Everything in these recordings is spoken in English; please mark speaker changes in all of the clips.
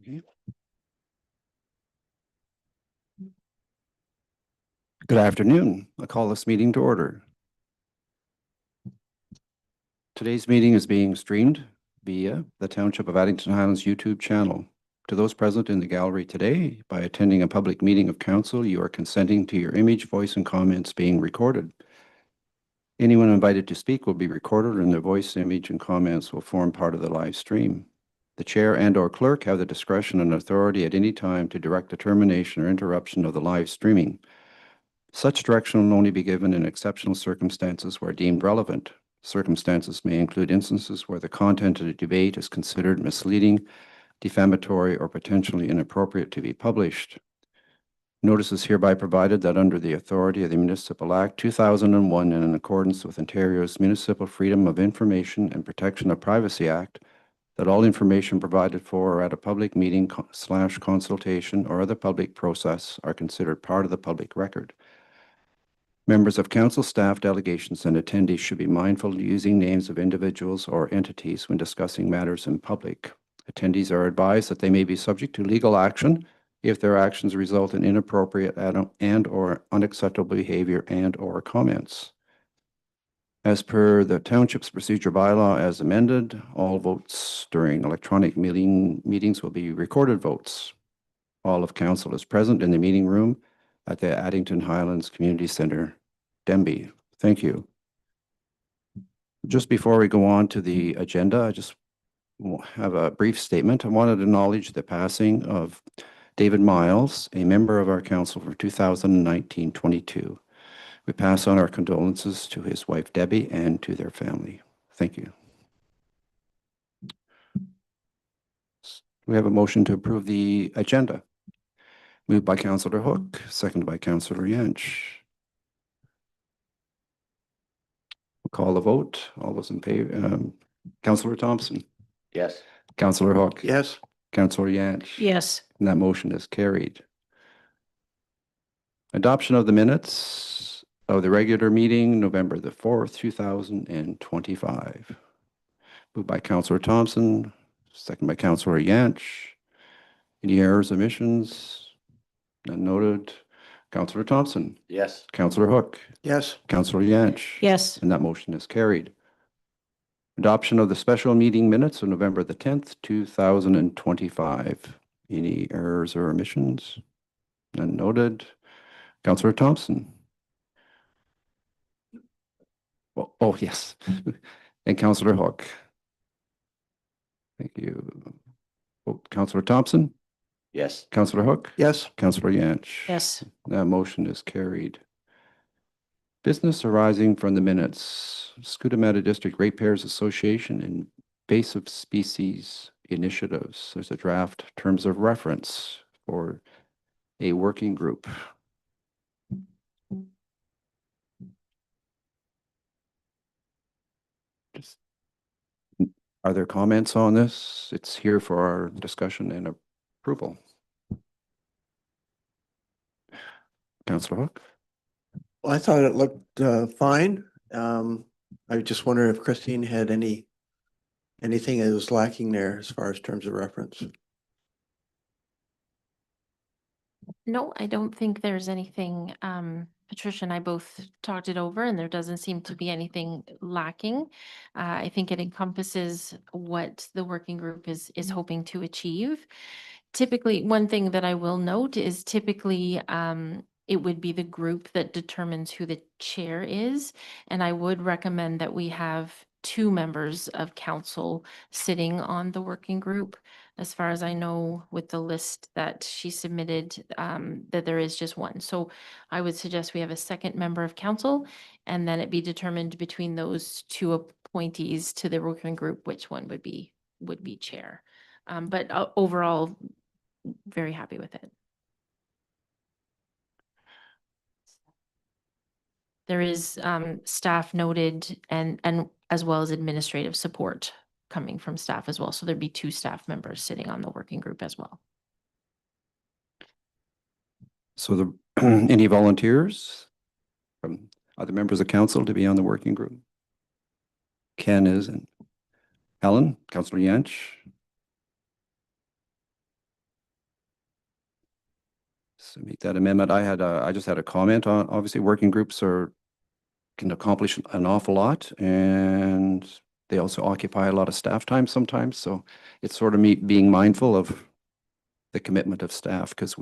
Speaker 1: Good afternoon. I call this meeting to order. Today's meeting is being streamed via the Township of Addington Highlands YouTube channel. To those present in the gallery today, by attending a public meeting of council, you are consenting to your image, voice, and comments being recorded. Anyone invited to speak will be recorded, and their voice, image, and comments will form part of the live stream. The chair and/or clerk have the discretion and authority at any time to direct the termination or interruption of the live streaming. Such direction will only be given in exceptional circumstances where deemed relevant. Circumstances may include instances where the content of the debate is considered misleading, defamatory, or potentially inappropriate to be published. Notice is hereby provided that under the authority of the Municipal Act 2001 and in accordance with Ontario's Municipal Freedom of Information and Protection of Privacy Act, that all information provided for or at a public meeting / consultation or other public process are considered part of the public record. Members of council, staff, delegations, and attendees should be mindful of using names of individuals or entities when discussing matters in public. Attendees are advised that they may be subject to legal action if their actions result in inappropriate and/or unacceptable behavior and/or comments. As per the Township's procedure bylaw as amended, all votes during electronic meetings will be recorded votes. All of council is present in the meeting room at the Addington Highlands Community Center, Denbigh. Thank you. Just before we go on to the agenda, I just have a brief statement. I wanted to acknowledge the passing of David Miles, a member of our council for 2019-22. We pass on our condolences to his wife, Debbie, and to their family. Thank you. We have a motion to approve the agenda. Moved by Councillor Hook, seconded by Councillor Yench. We'll call the vote. All those in favor. Councillor Thompson.
Speaker 2: Yes.
Speaker 1: Councillor Hook.
Speaker 2: Yes.
Speaker 1: Councillor Yench.
Speaker 3: Yes.
Speaker 1: And that motion is carried. Adoption of the minutes of the regular meeting, November the 4th, 2025. Moved by Councillor Thompson, second by Councillor Yench. Any errors, omissions? None noted. Councillor Thompson.
Speaker 2: Yes.
Speaker 1: Councillor Hook.
Speaker 2: Yes.
Speaker 1: Councillor Yench.
Speaker 3: Yes.
Speaker 1: And that motion is carried. Adoption of the special meeting minutes of November the 10th, 2025. Any errors or omissions? None noted. Councillor Thompson. Oh, yes. And Councillor Hook. Thank you. Councillor Thompson.
Speaker 2: Yes.
Speaker 1: Councillor Hook.
Speaker 2: Yes.
Speaker 1: Councillor Yench.
Speaker 3: Yes.
Speaker 1: That motion is carried. Business arising from the minutes. Scutamata District Ratepayers Association Invasive Species Initiatives. There's a draft terms of reference for a working group. Are there comments on this? It's here for our discussion and approval. Councillor Hook?
Speaker 4: Well, I thought it looked fine. I just wonder if Christine had anything that was lacking there as far as terms of reference.
Speaker 3: No, I don't think there's anything. Patricia and I both talked it over and there doesn't seem to be anything lacking. I think it encompasses what the working group is hoping to achieve. Typically, one thing that I will note is typically it would be the group that determines who the chair is. And I would recommend that we have 2 members of council sitting on the working group. As far as I know, with the list that she submitted, that there is just 1. So I would suggest we have a second member of council and then it be determined between those 2 appointees to the working group, which one would be chair. But overall, very happy with it. There is staff noted and as well as administrative support coming from staff as well. So there'd be 2 staff members sitting on the working group as well.
Speaker 1: So any volunteers from other members of council to be on the working group? Ken is, and Helen, Councillor Yench. So make that amendment. I just had a comment on, obviously, working groups can accomplish an awful lot, and they also occupy a lot of staff time sometimes. So it's sort of me being mindful of the commitment of staff, because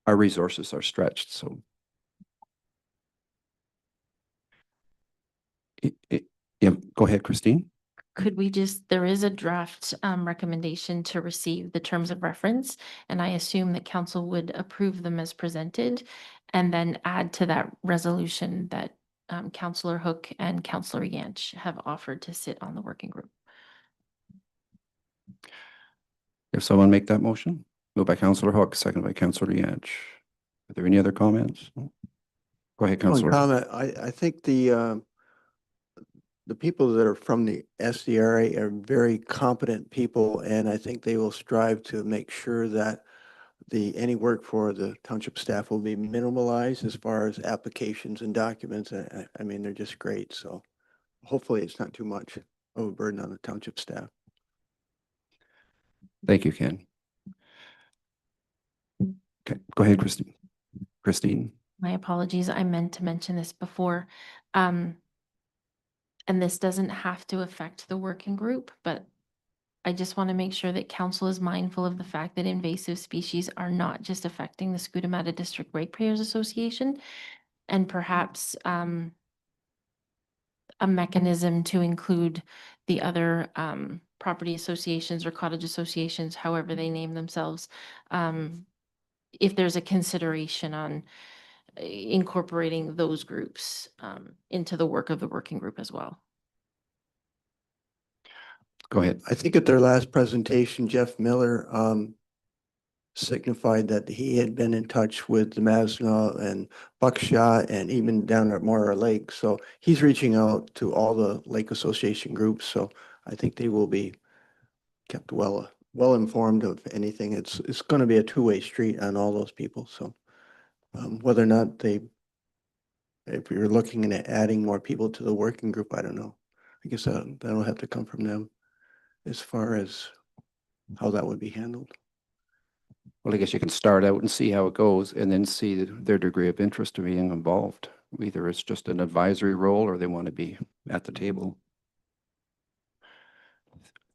Speaker 1: our resources are stretched. So yeah, go ahead, Christine.
Speaker 3: Could we just, there is a draft recommendation to receive the terms of reference, and I assume that council would approve them as presented, and then add to that resolution that Councillor Hook and Councillor Yanch have offered to sit on the working group.
Speaker 1: If someone make that motion, moved by Councillor Hook, seconded by Councillor Yanch. Are there any other comments? No? Go ahead,
Speaker 4: One
Speaker 1: Councillor.
Speaker 4: comment, I think the people that are from the SDRA are very competent people, and I think they will strive to make sure that any work for the township staff will be minimalized as far as applications and documents. I mean, they're just great, so hopefully it's not too much of a burden on the township staff.
Speaker 1: Thank you, Ken. Okay, go ahead, Christine. Christine.
Speaker 3: My apologies, I meant to mention this before. And this doesn't have to affect the working group, but I just want to make sure that council is mindful of the fact that invasive species are not just affecting the Scutamata District Ratepayers Association, and perhaps a mechanism to include the other property associations or cottage associations, however they name themselves, if there's a consideration on incorporating those groups into the work of the working group as well.
Speaker 1: Go ahead.
Speaker 4: I think at their last presentation, Jeff Miller signified that he had been in touch with the Mazenod and Buckshot and even down at Mora Lake. So he's reaching out to all the lake association groups. So I think they will be kept well informed of anything. It's going to be a two-way street on all those people. So whether or not if you're looking at adding more people to the working group, I don't know. I guess that'll have to come from them as far as how that would be handled.
Speaker 1: Well, I guess you can start out and see how it goes, and then see their degree of interest in being involved. Either it's just an advisory role or they want to be at the table.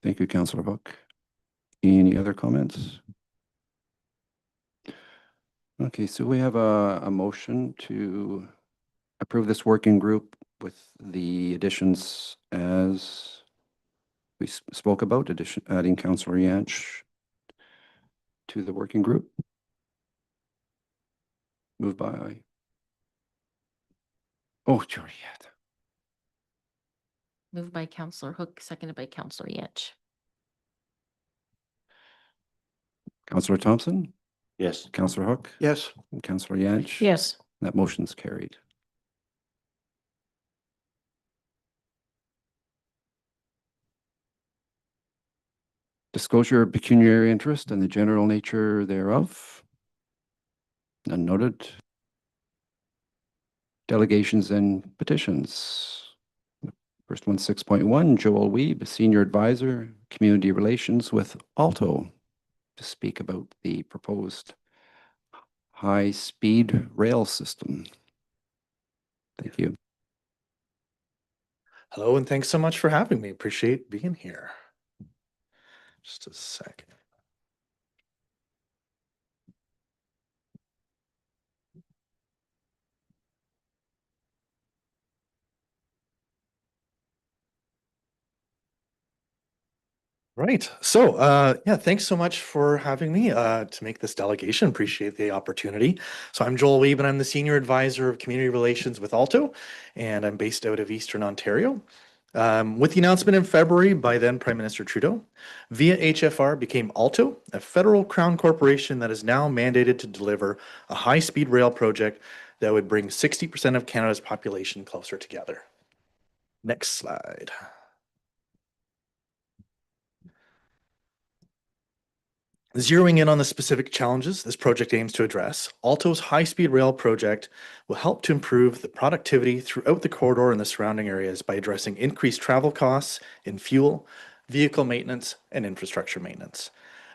Speaker 1: Thank you, Councillor Hook. Any other comments? Okay, so we have a motion to approve this working group with the additions as we spoke about, adding Councillor Yanch to the working group. Moved by, oh, Juliet.
Speaker 3: Moved by Councillor Hook, seconded by Councillor Yanch.
Speaker 1: Councillor Thompson,
Speaker 2: Yes.
Speaker 1: Councillor Hook,
Speaker 4: Yes.
Speaker 1: and Councillor Yanch.
Speaker 3: Yes.
Speaker 1: That motion's carried. Disclosure of pecuniary interest and the general nature thereof. None noted. Delegations and petitions. First one, 6.1, Joel Weeb, Senior Advisor, Community Relations with Alto, to speak about the proposed high-speed rail system. Thank you.
Speaker 5: Hello, and thanks so much for having me. Appreciate being here. Just a second. Right. So, yeah, thanks so much for having me to make this delegation. Appreciate the opportunity. So I'm Joel Weeb, and I'm the Senior Advisor of Community Relations with Alto, and I'm based out of Eastern Ontario. With the announcement in February by then Prime Minister Trudeau, Via HFR became Alto, a federal crown corporation that is now mandated to deliver a high-speed rail project that would bring 60% of Canada's population closer together. Next slide. Zeroing in on the specific challenges this project aims to address, Alto's high-speed rail project will help to improve the productivity throughout the corridor and the surrounding areas by addressing increased travel costs in fuel, vehicle maintenance, and infrastructure maintenance.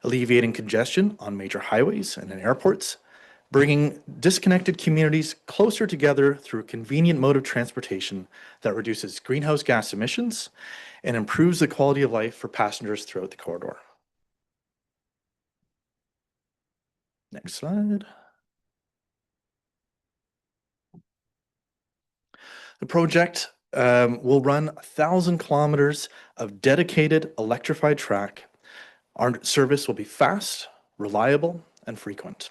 Speaker 5: alleviating congestion on major highways and in airports, bringing disconnected communities closer together through a convenient mode of transportation that reduces greenhouse gas emissions and improves the quality of life for passengers throughout the corridor. Next slide. The project will run 1,000 kilometers of dedicated electrified track. Our service will be fast, reliable, and frequent.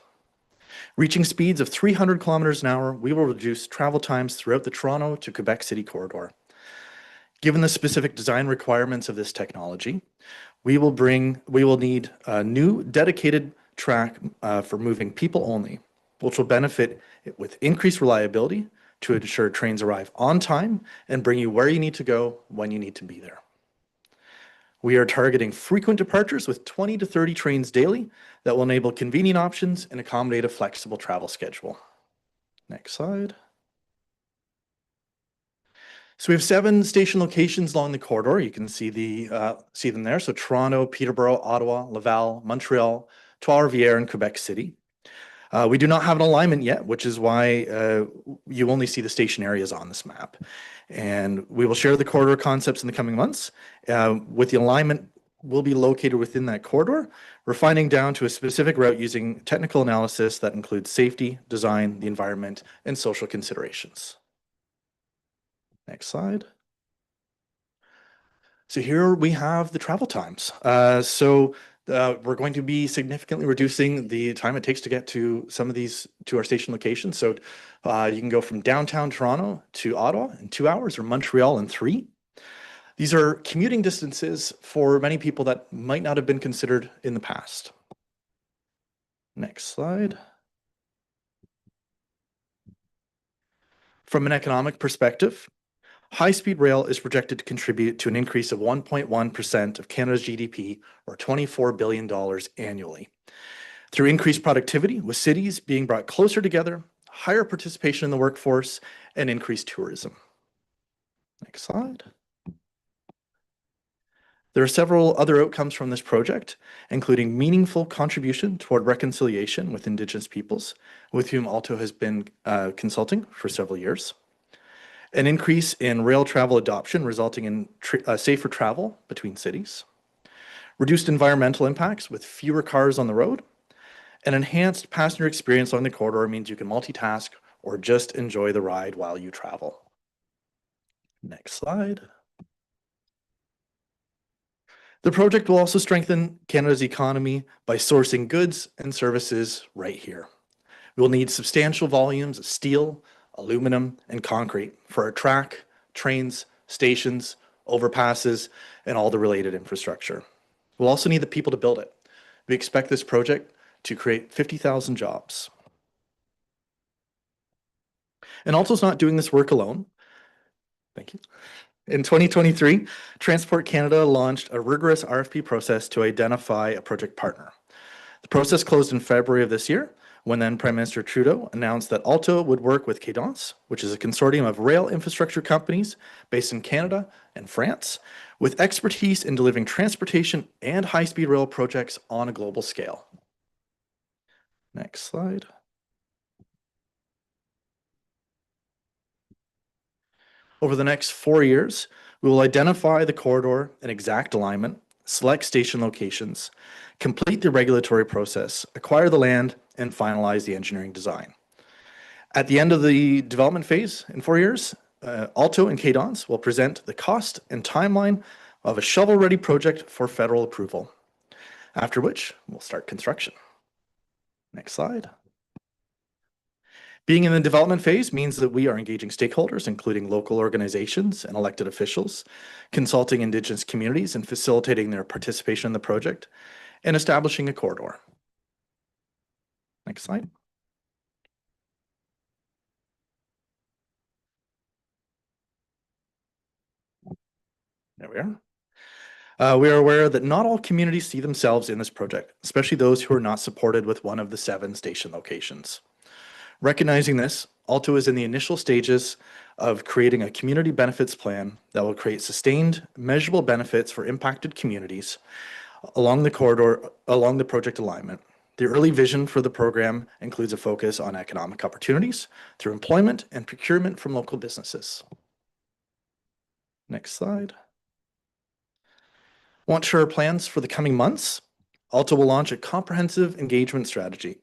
Speaker 5: Reaching speeds of 300 kilometers an hour, we will reduce travel times throughout the Toronto to Quebec City corridor. Given the specific design requirements of this technology, we will need a new dedicated track for moving people only, which will benefit with increased reliability to ensure trains arrive on time and bring you where you need to go when you need to be there. We are targeting frequent departures with 20 to 30 trains daily that will enable convenient options and accommodate a flexible travel schedule. Next slide. So we have 7 station locations along the corridor. You can see them there. So Toronto, Peterborough, Ottawa, Laval, Montreal, Trois-Rivières, and Quebec City. We do not have an alignment yet, which is why you only see the station areas on this map. And we will share the corridor concepts in the coming months. With the alignment will be located within that corridor, refining down to a specific route using technical analysis that includes safety, design, the environment, and social considerations. Next slide. So here we have the travel times. We're going to be significantly reducing the time it takes to get to some of these, to our station locations. So you can go from downtown Toronto to Ottawa in 2 hours or Montreal in 3. These are commuting distances for many people that might not have been considered in the past. Next slide. From an economic perspective, high-speed rail is projected to contribute to an increase of 1.1% of Canada's GDP, or $24 billion annually, through increased productivity, with cities being brought closer together, higher participation in the workforce, and increased tourism. Next slide. There are several other outcomes from this project, including meaningful contribution toward reconciliation with Indigenous peoples, with whom Alto has been consulting for several years. An increase in rail travel adoption resulting in safer travel between cities, reduced environmental impacts with fewer cars on the road, an enhanced passenger experience on the corridor means you can multitask or just enjoy the ride while you travel. Next slide. The project will also strengthen Canada's economy by sourcing goods and services right here. We'll need substantial volumes of steel, aluminum, and concrete for our track, trains, stations, overpasses, and all the related infrastructure. We'll also need the people to build it. We expect this project to create 50,000 jobs. And Alto's not doing this work alone. Thank you. In 2023, Transport Canada launched a rigorous RFP process to identify a project partner. The process closed in February of this year, when then Prime Minister Trudeau announced that Alto would work with Cadence, which is a consortium of rail infrastructure companies based in Canada and France, with expertise in delivering transportation and high-speed rail projects on a global scale. Next slide. Over the next 4 years, we will identify the corridor and exact alignment, select station locations, complete the regulatory process, acquire the land, and finalize the engineering design. At the end of the development phase in 4 years, Alto and Cadence will present the cost and timeline of a shovel-ready project for federal approval, after which we'll start construction. Next slide. Being in the development phase means that we are engaging stakeholders, including local organizations and elected officials, consulting Indigenous communities and facilitating their participation in the project, and establishing a corridor. Next slide. There we are. We are aware that not all communities see themselves in this project, especially those who are not supported with one of the 7 station locations. Recognizing this, Alto is in the initial stages of creating a community benefits plan that will create sustained, measurable benefits for impacted communities, along the project alignment. The early vision for the program includes a focus on economic opportunities through employment and procurement from local businesses. Next slide. Want to share our plans for the coming months? Alto will launch a comprehensive engagement strategy.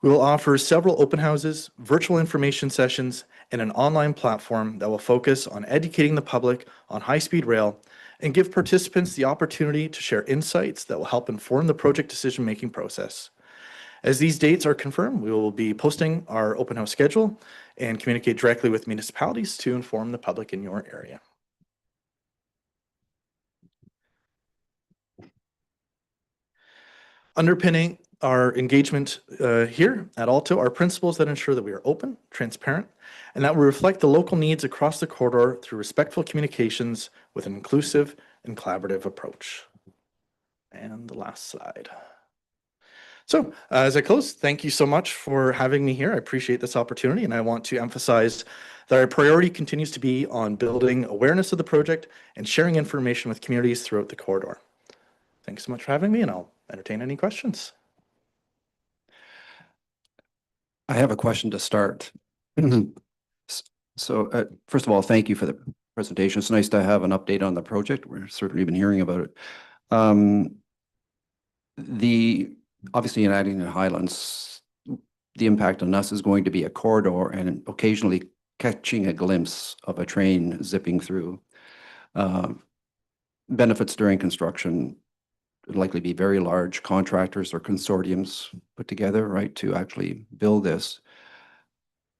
Speaker 5: We will offer several open houses, virtual information sessions, and an online platform that will focus on educating the public on high-speed rail and give participants the opportunity to share insights that will help inform the project decision-making process. As these dates are confirmed, we will be posting our open house schedule and communicate directly with municipalities to inform the public in your area. Underpinning our engagement here at Alto are principles that ensure that we are open, transparent, and that we reflect the local needs across the corridor through respectful communications with an inclusive and collaborative approach. And the last slide. So as I close, thank you so much for having me here. I appreciate this opportunity, and I want to emphasize that our priority continues to be on building awareness of the project and sharing information with communities throughout the corridor. Thanks so much for having me, and I'll entertain any questions.
Speaker 1: I have a question to start. So, first of all, thank you for the presentation. It's nice to have an update on the project. We're certainly been hearing about it. Obviously in Addington Highlands, the impact on us is going to be a corridor and occasionally catching a glimpse of a train zipping through. Benefits during construction would likely be very large contractors or consortiums put together, right, to actually build this.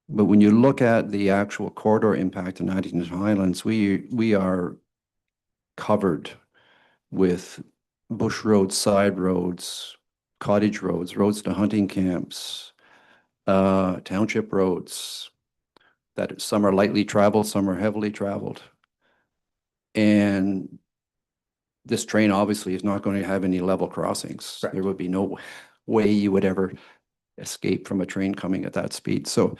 Speaker 1: But when you look at the actual corridor impact in Addington Highlands, we are covered with bush roads, side roads, cottage roads, roads to hunting camps, township roads, that some are lightly traveled, some are heavily traveled. And this train obviously is not going to have any level crossings.
Speaker 5: Correct.
Speaker 1: There would be no way you would ever escape from a train coming at that speed. So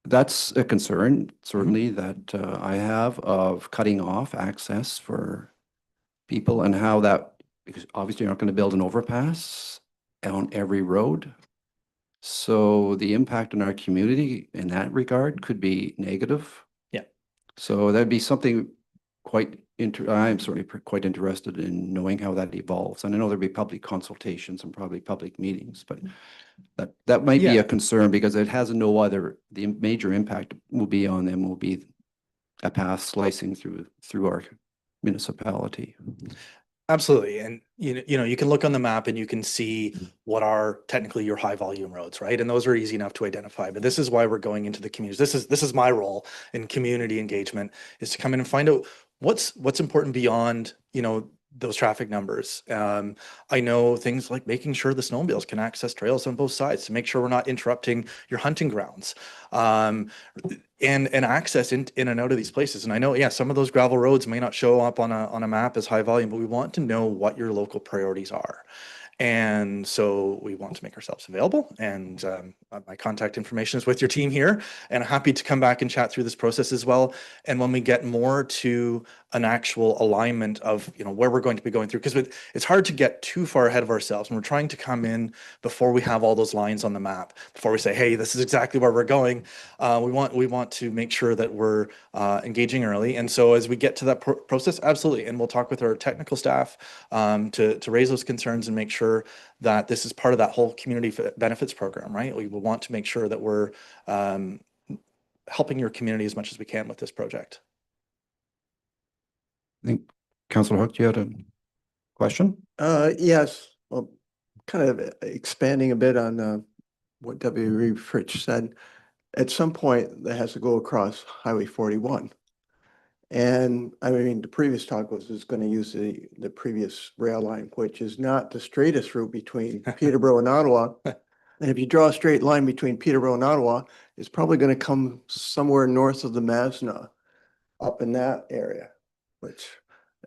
Speaker 1: that's a concern, certainly, that I have, of cutting off access for people, and how that, because obviously you're not going to build an overpass on every road. So the impact on our community in that regard could be negative.
Speaker 5: Yeah.
Speaker 1: So that'd be something I'm certainly quite interested in knowing how that evolves. And I know there'll be public consultations and probably public meetings, but that might be a concern, because it has the major impact will be on them will be a path slicing through our municipality.
Speaker 5: Absolutely. And you can look on the map and you can see what are technically your high volume roads, right? And those are easy enough to identify. But this is why we're going into the communities. This is my role in community engagement, is to come in and find out what's important beyond, those traffic numbers. I know things like making sure the snowmobiles can access trails on both sides to make sure we're not interrupting your hunting grounds, and access in and out of these places. And I know, some of those gravel roads may not show up on a map as high volume, but we want to know what your local priorities are. And so we want to make ourselves available, and my contact information is with your team here, and I'm happy to come back and chat through this process as well. And when we get more to an actual alignment of where we're going to be going through, because it's hard to get too far ahead of ourselves, and we're trying to come in before we have all those lines on the map, before we say, hey, this is exactly where we're going. We want to make sure that we're engaging early. And so as we get to that process, absolutely, and we'll talk with our technical staff to raise those concerns and make sure that this is part of that whole community benefits program, right? We will want to make sure that we're helping your community as much as we can with this project.
Speaker 1: I think Councillor Hook, you had a question?
Speaker 4: Yes. Well, kind of expanding a bit on what W. Fritsch said. At some point, that has to go across Highway 41. And I mean, the previous talk was going to use the previous rail line, which is not the straightest route between Peterborough and Ottawa. And if you draw a straight line between Peterborough and Ottawa, it's probably going to come somewhere north of the Masna, up in that area, which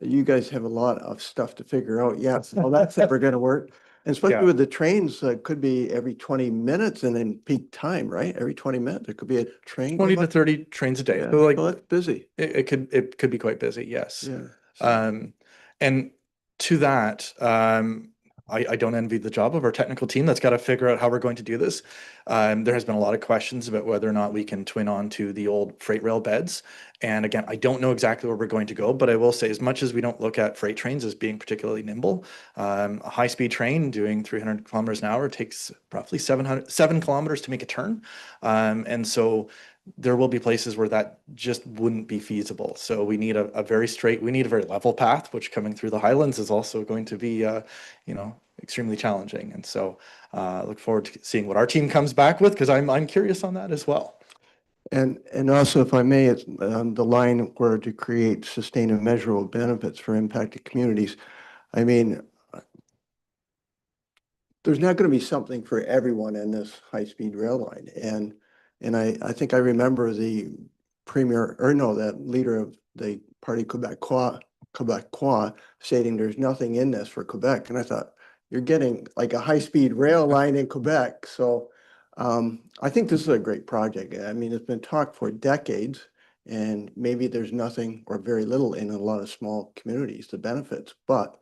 Speaker 4: you guys have a lot of stuff to figure out. Yeah, so that's never going to work. And especially with the trains, could be every 20 minutes and then peak time, right? Every 20 minutes, there could be a train.
Speaker 5: 20 to 30 trains a day.
Speaker 4: Yeah.
Speaker 5: So
Speaker 4: Well, that's busy.
Speaker 5: It could be quite busy, yes.
Speaker 4: Yeah. So.
Speaker 5: And To that, I don't envy the job of our technical team that's got to figure out how we're going to do this. There has been a lot of questions about whether or not we can twin onto the old freight rail beds. And again, I don't know exactly where we're going to go, but I will say, as much as we don't look at freight trains as being particularly nimble, a high-speed train doing 300 kilometers an hour takes roughly 7 kilometers to make a turn. And so there will be places where that just wouldn't be feasible. So we need a very straight, we need a very level path, which coming through the Highlands is also going to be, extremely challenging. And so look forward to seeing what our team comes back with, because I'm curious on that as well.
Speaker 4: And also, if I may, it's the line where to create sustained and measurable benefits for impacted communities. I mean, there's not going to be something for everyone in this high-speed rail line. And I think I remember the premier, or no, that leader of the party Quebecois stating there's nothing in this for Quebec. And I thought, you're getting like a high-speed rail line in Quebec. So I think this is a great project. I mean, it's been talked for decades, and maybe there's nothing or very little in a lot of small communities, the benefits, but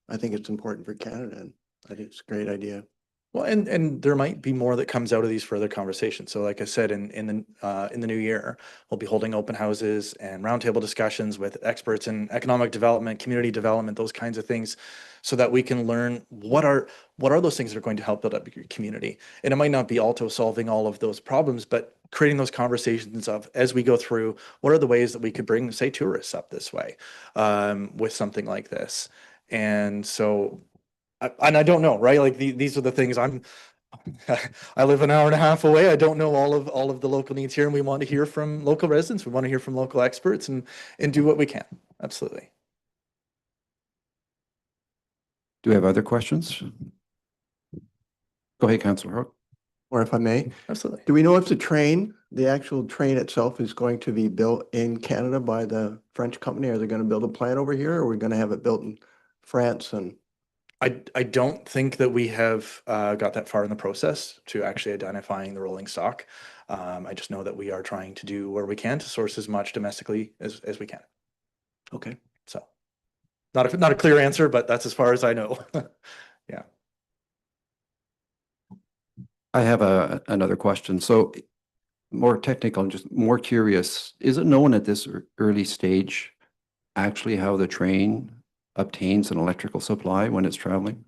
Speaker 4: I think it's important for Canada, and I think it's a great idea.
Speaker 5: Well, and there might be more that comes out of these further conversations. So like I said, in the new year, we'll be holding open houses and roundtable discussions with experts in economic development, community development, those kinds of things, so that we can learn what are those things that are going to help build up your community. And it might not be Alto solving all of those problems, but creating those conversations of, as we go through, what are the ways that we could bring, say, tourists up this way with something like this. And so and I don't know, right? Like these are the things I live an hour and a half away. I don't know all of the local needs here, and we want to hear from local residents. We want to hear from local experts and do what we can. Absolutely.
Speaker 1: Do we have other questions? Go ahead, Councillor Hook.
Speaker 4: Or if I may,
Speaker 5: Absolutely.
Speaker 4: do we know if the actual train itself is going to be built in Canada by the French company? Are they going to build a plant over here, or are we going to have it built in France? And
Speaker 5: I don't think that we have got that far in the process to actually identifying the rolling stock. I just know that we are trying to do where we can to source as much domestically as we can.
Speaker 4: okay.
Speaker 5: So not a clear answer, but that's as far as I know. Yeah.
Speaker 1: I have another question. So more technical, just more curious. Is it known at this early stage actually how the train obtains an electrical supply when it's traveling?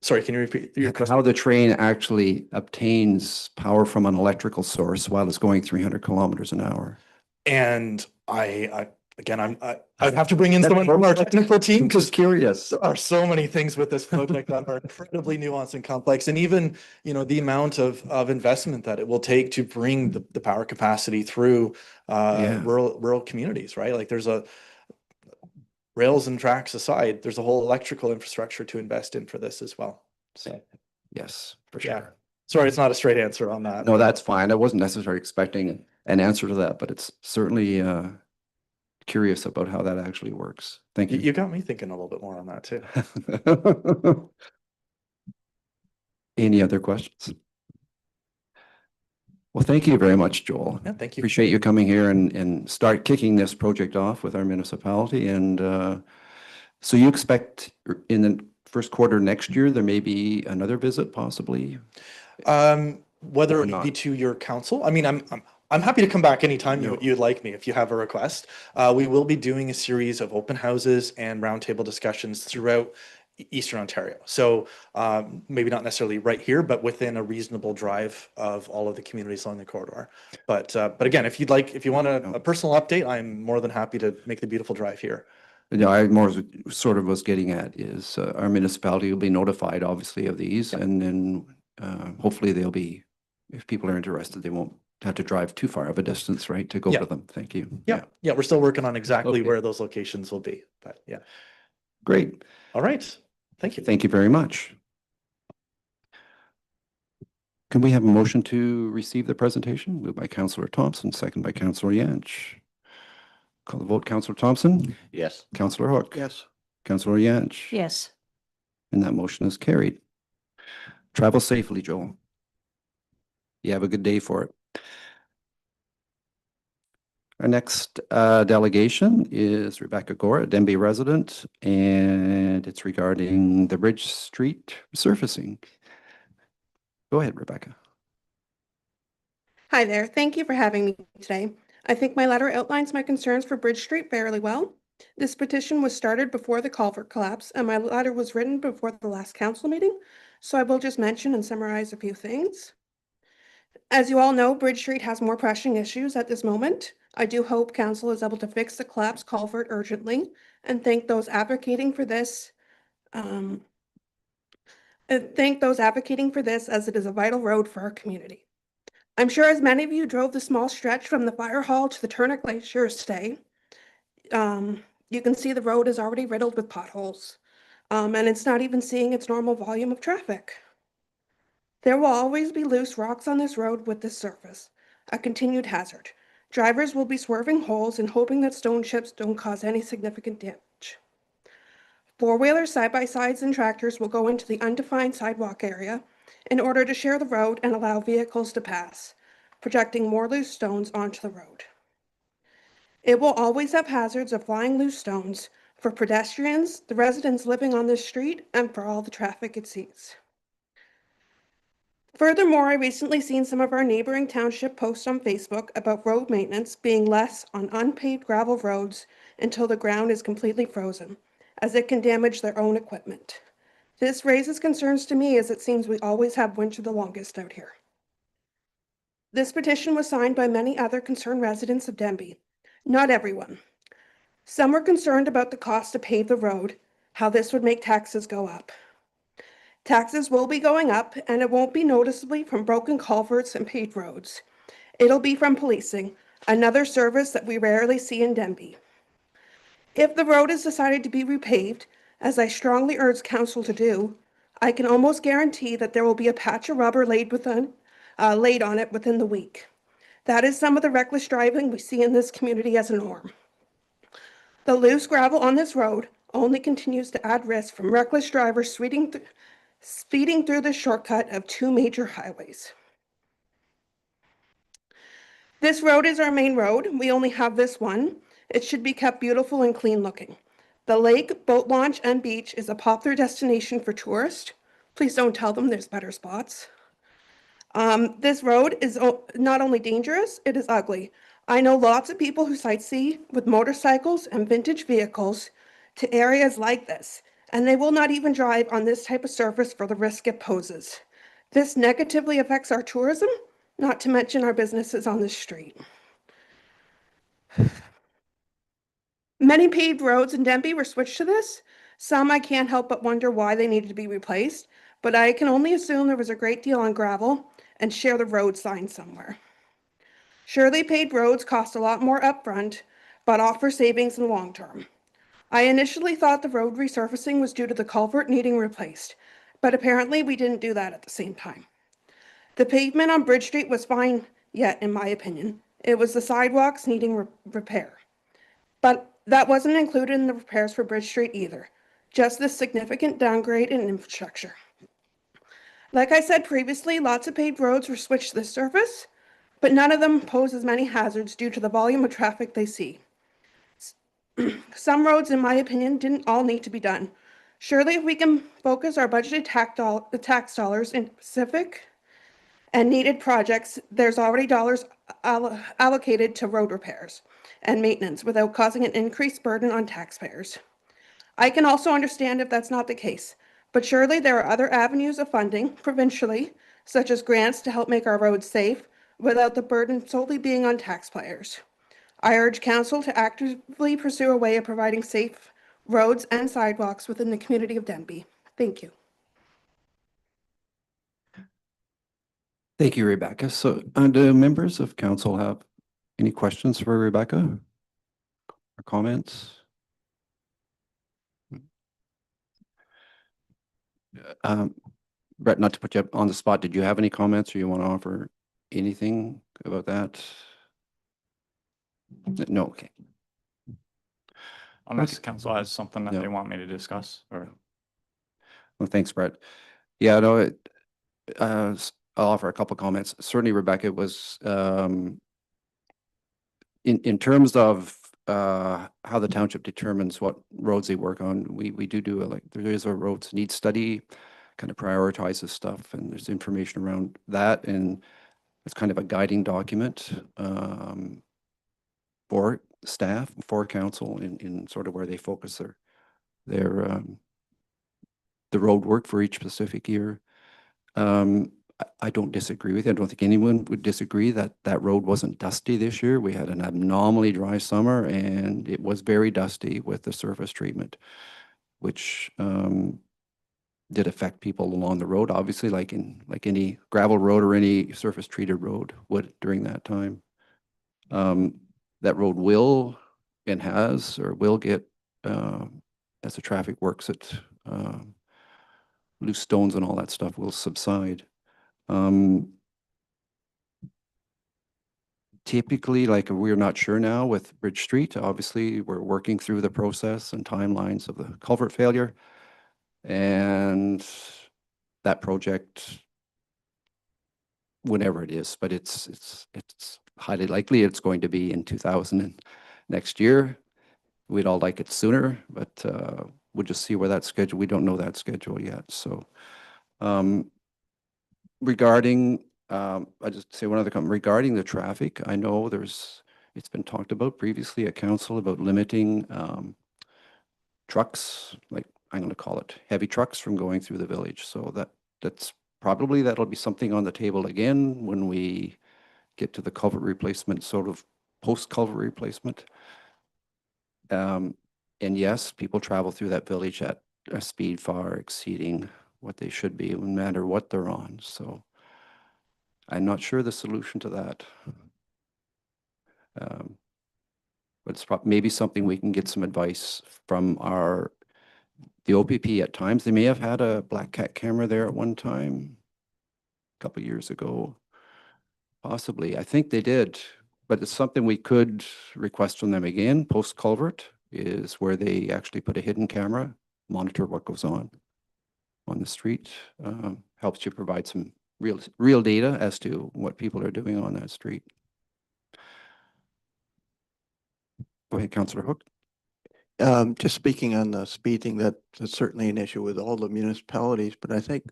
Speaker 5: Sorry, can you repeat your question?
Speaker 1: How the train actually obtains power from an electrical source while it's going 300 kilometers an hour?
Speaker 5: And again, I'd have to bring in someone from our technical team.
Speaker 1: I'm just curious.
Speaker 5: There are so many things with this project that are incredibly nuanced and complex, and even the amount of investment that it will take to bring the power capacity through
Speaker 1: Yeah.
Speaker 5: rural communities, right? Like there's rails and tracks aside, there's a whole electrical infrastructure to invest in for this as well. So
Speaker 1: Yes, for
Speaker 5: yeah.
Speaker 1: sure.
Speaker 5: Sorry, it's not a straight answer on that.
Speaker 1: No, that's fine. I wasn't necessarily expecting an answer to that, but it's certainly curious about how that actually works. Thank you.
Speaker 5: You got me thinking a little bit more on that too.
Speaker 1: Any other questions? Well, thank you very much, Joel.
Speaker 5: Yeah, thank you.
Speaker 1: Appreciate you coming here and start kicking this project off with our municipality. And so you expect in the first quarter next year, there may be another visit possibly?
Speaker 5: Whether
Speaker 1: Or
Speaker 5: it be
Speaker 1: not.
Speaker 5: to your council, I mean, I'm happy to come back anytime
Speaker 1: No.
Speaker 5: you'd like me if you have a request. We will be doing a series of open houses and roundtable discussions throughout Eastern Ontario. So maybe not necessarily right here, but within a reasonable drive of all of the communities along the corridor. But again, if you want a personal update, I'm more than happy to make the beautiful drive here.
Speaker 1: Yeah, I more sort of was getting at is our municipality will be notified obviously of these, and then hopefully they'll be, if people are interested, they won't have to drive too far of a distance, right, to go
Speaker 5: Yeah.
Speaker 1: to them. Thank you.
Speaker 5: Yeah, we're still working on exactly
Speaker 1: Okay.
Speaker 5: where those locations will be, but yeah.
Speaker 1: Great.
Speaker 5: All right, thank you.
Speaker 1: Thank you very much. Can we have a motion to receive the presentation? Moved by Councillor Thompson, second by Councillor Yanch. Call the vote, Councillor Thompson,
Speaker 2: Yes.
Speaker 1: Councillor Hook.
Speaker 4: Yes.
Speaker 1: Councillor Yanch.
Speaker 3: Yes.
Speaker 1: And that motion is carried. Travel safely, Joel. You have a good day for it. Our next delegation is Rebecca Gore, a Denbigh resident, and it's regarding the Bridge Street surfacing. Go ahead, Rebecca.
Speaker 2: Hi there. Thank you for having me today. I think my letter outlines my concerns for Bridge Street fairly well. This petition was started before the culvert collapse, and my letter was written before the last council meeting, so I will just mention and summarize a few things. As you all know, Bridge Street has more pressing issues at this moment. I do hope council is able to fix the collapsed culvert urgently, and thank those advocating for this. As it is a vital road for our community. I'm sure as many of you drove the small stretch from the fire hall to the Turner Glaciers today, you can see the road is already riddled with potholes, and it's not even seeing its normal volume of traffic. There will always be loose rocks on this road with this surface, a continued hazard. Drivers will be swerving holes and hoping that stone chips don't cause any significant damage. Four-wheelers, side-by-sides, and tractors will go into the undefined sidewalk area in order to share the road and allow vehicles to pass, projecting more loose stones onto the road. It will always have hazards of flying loose stones for pedestrians, the residents living on this street, and for all the traffic it sees. Furthermore, I recently seen some of our neighboring township posts on Facebook about road maintenance being less on unpaved gravel roads until the ground is completely frozen, as it can damage their own equipment. This raises concerns to me as it seems we always have winter the longest out here. This petition was signed by many other concerned residents of Denbigh. Not everyone. Some were concerned about the cost to pave the road, how this would make taxes go up. Taxes will be going up, and it won't be noticeably from broken culverts and paved roads. It'll be from policing, another service that we rarely see in Denbigh. If the road is decided to be repaved, as I strongly urge council to do, I can almost guarantee that there will be a patch of rubber laid on it within the week. That is some of the reckless driving we see in this community as a norm. The loose gravel on this road only continues to add risk from reckless drivers speeding through the shortcut of two major highways. This road is our main road. We only have this one. It should be kept beautiful and clean looking. The lake, boat launch, and beach is a popular destination for tourists. Please don't tell them there's better spots. This road is not only dangerous, it is ugly. I know lots of people who sightsee with motorcycles and vintage vehicles to areas like this, and they will not even drive on this type of surface for the risk it poses. This negatively affects our tourism, not to mention our businesses on this street. Many paved roads in Denbigh were switched to this. Some I can't help but wonder why they needed to be replaced, but I can only assume there was a great deal on gravel and share the road sign somewhere. Surely paved roads cost a lot more upfront, but offer savings in the long term. I initially thought the road resurfacing was due to the culvert needing replaced, but apparently we didn't do that at the same time. The pavement on Bridge Street was fine yet, in my opinion. It was the sidewalks needing repair. But that wasn't included in the repairs for Bridge Street either, just this significant downgrade in infrastructure. Like I said previously, lots of paved roads were switched to this surface, but none of them pose as many hazards due to the volume of traffic they see. Some roads, in my opinion, didn't all need to be done. Surely if we can focus our budgeted tax dollars in specific and needed projects, there's already dollars allocated to road repairs and maintenance without causing an increased burden on taxpayers. I can also understand if that's not the case, but surely there are other avenues of funding provincially, such as grants to help make our roads safe, without the burden solely being on taxpayers. I urge council to actively pursue a way of providing safe roads and sidewalks within the community of Denbigh. Thank you.
Speaker 1: Thank you, Rebecca. So, do members of council have any questions for Rebecca or comments? Brett, not to put you on the spot, did you have any comments or you want to offer anything about that? No, okay.
Speaker 6: Unless
Speaker 1: Okay.
Speaker 6: council has something that
Speaker 1: No.
Speaker 6: they want me to discuss or.
Speaker 1: Well, thanks, Brett. Yeah, no, I'll offer a couple comments. Certainly, Rebecca, it was, in terms of how the township determines what roads they work on, we do like, there is a roads need study, kind of prioritizes stuff, and there's information around that, and it's kind of a guiding document for staff, for council in sort of where they focus their the road work for each specific year. I don't disagree with you. I don't think anyone would disagree that that road wasn't dusty this year. We had an abnormally dry summer, and it was very dusty with the surface treatment, which did affect people along the road, obviously, like any gravel road or any surface treated road would during that time. That road will and has or will get, as the traffic works it, loose stones and all that stuff will subside. Typically, like, we're not sure now with Bridge Street. Obviously, we're working through the process and timelines of the culvert failure. And that project, whenever it is, but it's highly likely it's going to be in 2000 and next year. We'd all like it sooner, but we'll just see where that schedule, we don't know that schedule yet. So regarding, I just say one other comment regarding the traffic. I know it's been talked about previously at council about limiting trucks, like I'm going to call it heavy trucks, from going through the village. So that'll be something on the table again when we get to the culvert replacement, sort of post culvert replacement. And yes, people travel through that village at a speed far exceeding what they should be, no matter what they're on. So I'm not sure the solution to that. But it's maybe something we can get some advice from the OPP at times. They may have had a black cat camera there at one time, a couple of years ago. Possibly. I think they did, but it's something we could request from them again, post culvert, is where they actually put a hidden camera, monitor what goes on the street. Helps you provide some real data as to what people are doing on that street. Go ahead, Councillor Hook.
Speaker 4: Just speaking on the speed thing, that's certainly an issue with all the municipalities, but I think,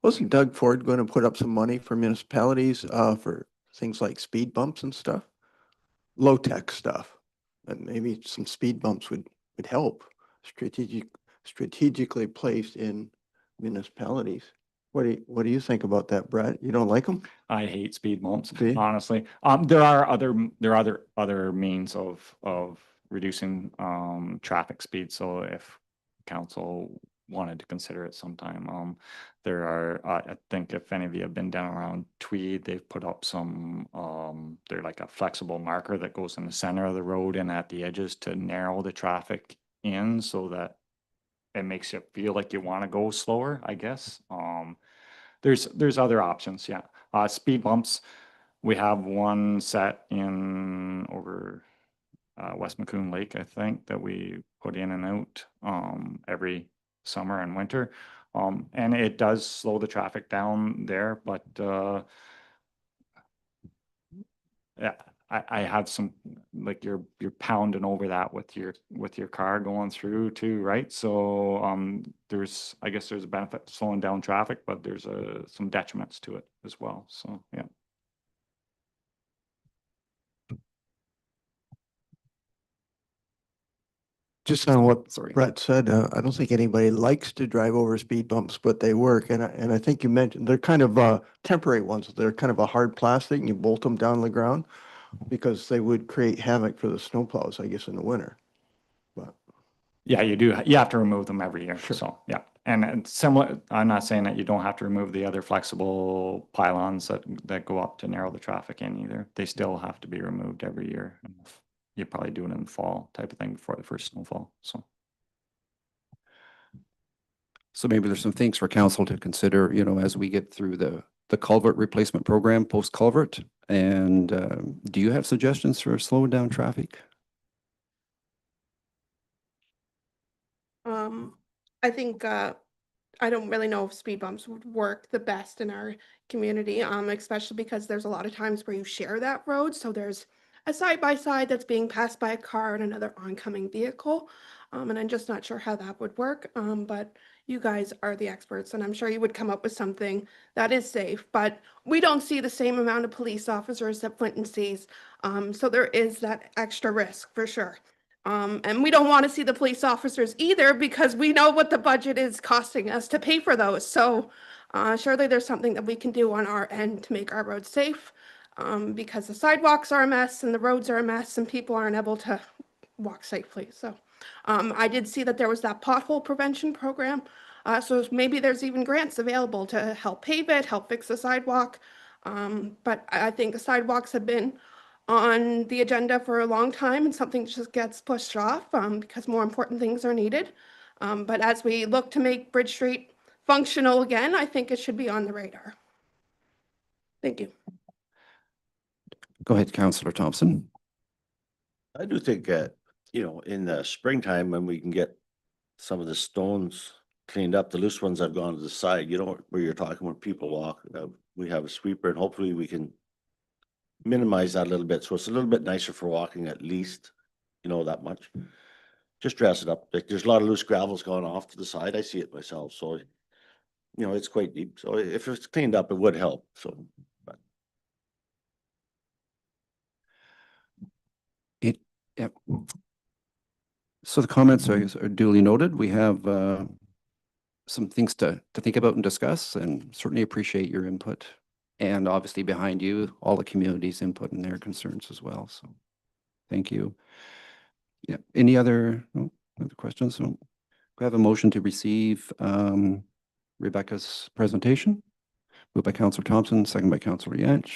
Speaker 4: wasn't Doug Ford going to put up some money for municipalities for things like speed bumps and stuff? Low-tech stuff, and maybe some speed bumps would help, strategically placed in municipalities. What do you think about that, Brett? You don't like them?
Speaker 6: I hate speed bumps,
Speaker 4: Do you?
Speaker 6: honestly. There are other means of reducing traffic speed. So if council wanted to consider it sometime, there are, I think if any of you have been down around Tweed, they've put up some, they're like a flexible marker that goes in the center of the road and at the edges to narrow the traffic in so that it makes you feel like you want to go slower, I guess. There's other options, yeah. Speed bumps, we have one set in over West Maccoon Lake, I think, that we put in and out every summer and winter. And it does slow the traffic down there, but yeah, I have some, like, you're pounding over that with your car going through too, right? So I guess there's a benefit to slowing down traffic, but there's some detriments to it as well. So yeah.
Speaker 4: Just on what
Speaker 1: Sorry.
Speaker 4: Brett said, I don't think anybody likes to drive over speed bumps, but they work. And I think you mentioned they're kind of temporary ones. They're kind of a hard plastic, and you bolt them down the ground because they would create havoc for the snowplows, I guess, in the winter. But
Speaker 6: Yeah, you do. You have to remove them every year.
Speaker 4: Sure.
Speaker 6: So yeah, and similar. I'm not saying that you don't have to remove the other flexible pylons that go up to narrow the traffic in either. They still have to be removed every year. You probably do it in the fall type of thing before the first snowfall.
Speaker 1: So maybe there's some things for council to consider, as we get through the culvert replacement program, post culvert. And do you have suggestions for slowing down traffic?
Speaker 2: I think I don't really know if speed bumps would work the best in our community, especially because there's a lot of times where you share that road. So there's a side-by-side that's being passed by a car and another oncoming vehicle. And I'm just not sure how that would work, but you guys are the experts, and I'm sure you would come up with something that is safe. But we don't see the same amount of police officers that Clinton sees, so there is that extra risk for sure. And we don't want to see the police officers either because we know what the budget is costing us to pay for those. So surely there's something that we can do on our end to make our roads safe, because the sidewalks are a mess and the roads are a mess and people aren't able to walk safely. So I did see that there was that pothole prevention program. So maybe there's even grants available to help pave it, help fix the sidewalk. But I think the sidewalks have been on the agenda for a long time and something just gets pushed off because more important things are needed. But as we look to make Bridge Street functional again, I think it should be on the radar. Thank you.
Speaker 1: Go ahead, Councillor Thompson.
Speaker 7: I do think, in the springtime, when we can get some of the stones cleaned up, the loose ones have gone to the side, where you're talking when people walk, we have a sweeper and hopefully we can minimize that a little bit. So it's a little bit nicer for walking at least, that much. Just dress it up. Like there's a lot of loose gravels going off to the side. I see it myself. So, it's quite deep. So if it's cleaned up, it would help. So.
Speaker 1: Yep. So the comments are duly noted. We have some things to think about and discuss, and certainly appreciate your input. And obviously behind you, all the community's input and their concerns as well. So thank you. Yeah. Any other questions? So we have a motion to receive Rebecca's presentation. Moved by Councillor Thompson, second by Councillor Yantch.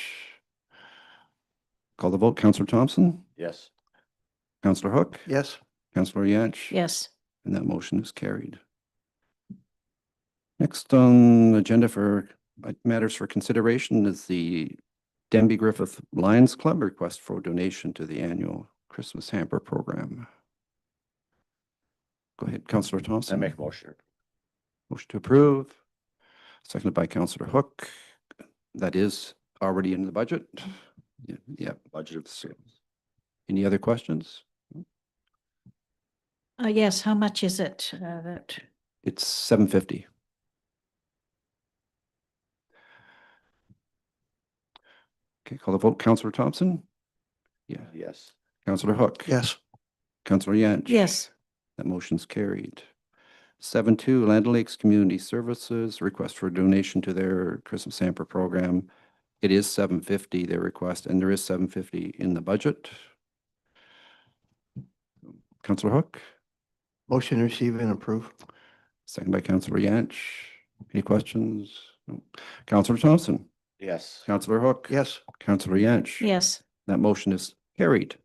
Speaker 1: Call the vote. Councillor Thompson?
Speaker 7: Yes.
Speaker 1: Councillor Hook?
Speaker 4: Yes.
Speaker 1: Councillor Yantch?
Speaker 3: Yes.
Speaker 1: And that motion is carried. Next on the agenda for matters for consideration is the Denbigh Griffith Lions Club request for donation to the annual Christmas hamper program. Go ahead, Councillor
Speaker 7: I
Speaker 1: Thompson.
Speaker 7: make a motion.
Speaker 1: Motion to approve. Seconded by Councillor Hook. That is already in the budget. Yeah.
Speaker 7: Budget.
Speaker 1: Any other questions?
Speaker 8: Yes, how much is it? That
Speaker 1: It's $750. Okay, call the vote. Councillor Thompson? Yeah.
Speaker 7: Yes.
Speaker 1: Councillor Hook?
Speaker 4: Yes.
Speaker 1: Councillor Yantch?
Speaker 8: Yes.
Speaker 1: That motion's carried. 7-2, Land O'Lakes Community Services, request for donation to their Christmas hamper program. It is $750, their request, and there is $750 in the budget. Councillor Hook?
Speaker 4: Motion to receive and approve.
Speaker 1: Second by Councillor Yantch. Any questions? No. Councillor Thompson?
Speaker 7: Yes.
Speaker 1: Councillor Hook?
Speaker 4: Yes.
Speaker 1: Councillor Yantch?
Speaker 8: yes.
Speaker 1: That motion is carried.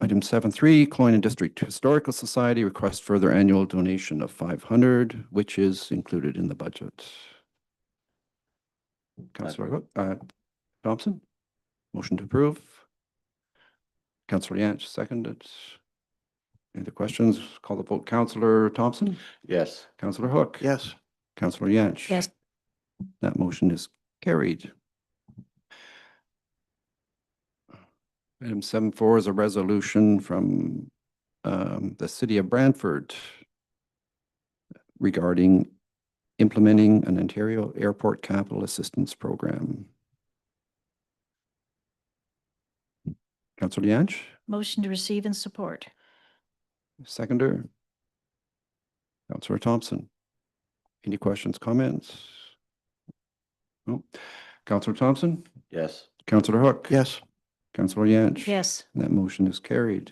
Speaker 1: Item 7.3, Cloyne District Historical Society requests further annual donation of $500, which is included in the budget. Councillor Hook, Thompson? Motion to approve. Councillor Yantch, seconded. Any other questions? Call the vote. Councillor Thompson?
Speaker 7: Yes.
Speaker 1: Councillor Hook?
Speaker 4: Yes.
Speaker 1: Councillor Yantch?
Speaker 8: Yes.
Speaker 1: That motion is carried. Item 7.4 is a resolution from the City of Brantford regarding implementing an Ontario Airport Capital Assistance Program. Councillor Yantch,
Speaker 8: Motion to receive and support.
Speaker 1: seconder. Councillor Thompson. Any questions, comments? No. Councillor Thompson?
Speaker 7: Yes.
Speaker 1: Councillor Hook?
Speaker 4: Yes.
Speaker 1: Councillor Yantch?
Speaker 8: Yes.
Speaker 1: That motion is carried.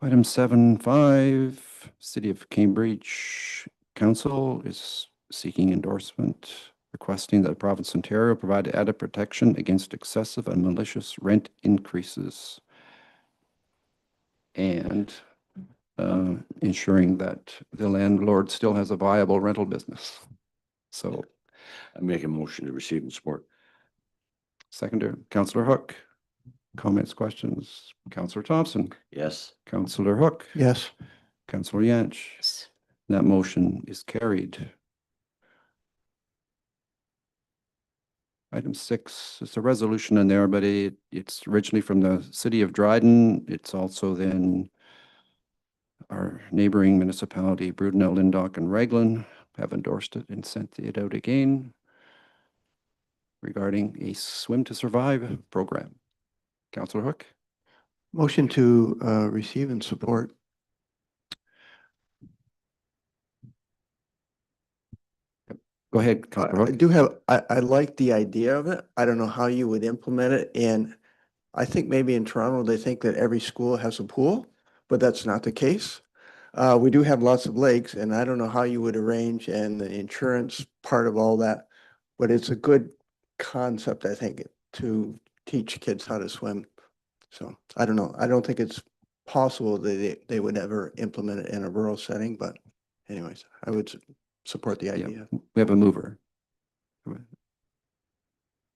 Speaker 1: Item 7.5, City of Cambridge Council is seeking endorsement, requesting that the province of Ontario provide added protection against excessive and malicious rent increases and ensuring that the landlord still has a viable rental business. So,
Speaker 7: I make a motion to receive and support.
Speaker 1: seconder, Councillor Hook. Comments, questions? Councillor Thompson,
Speaker 7: Yes.
Speaker 1: Councillor Hook,
Speaker 4: Yes.
Speaker 1: Councillor Yantch.
Speaker 8: Yes.
Speaker 1: That motion is carried. Item 6, it's a resolution in there, but it's originally from the city of Dryden. It's also then our neighboring municipality, Brudenell, Lindock, and Raglan have endorsed it and sent it out again regarding a Swim to Survive program. Councillor Hook?
Speaker 4: Motion to receive and support.
Speaker 1: Go ahead, Councillor
Speaker 4: I
Speaker 1: Hook.
Speaker 4: do have, I like the idea of it. I don't know how you would implement it. And I think maybe in Toronto, they think that every school has a pool, but that's not the case. We do have lots of lakes, and I don't know how you would arrange and the insurance part of all that. But it's a good concept, I think, to teach kids how to swim. So I don't know. I don't think it's possible that they would ever implement it in a rural setting, but anyways, I would support the
Speaker 1: Yeah,
Speaker 4: idea.
Speaker 1: we have a mover.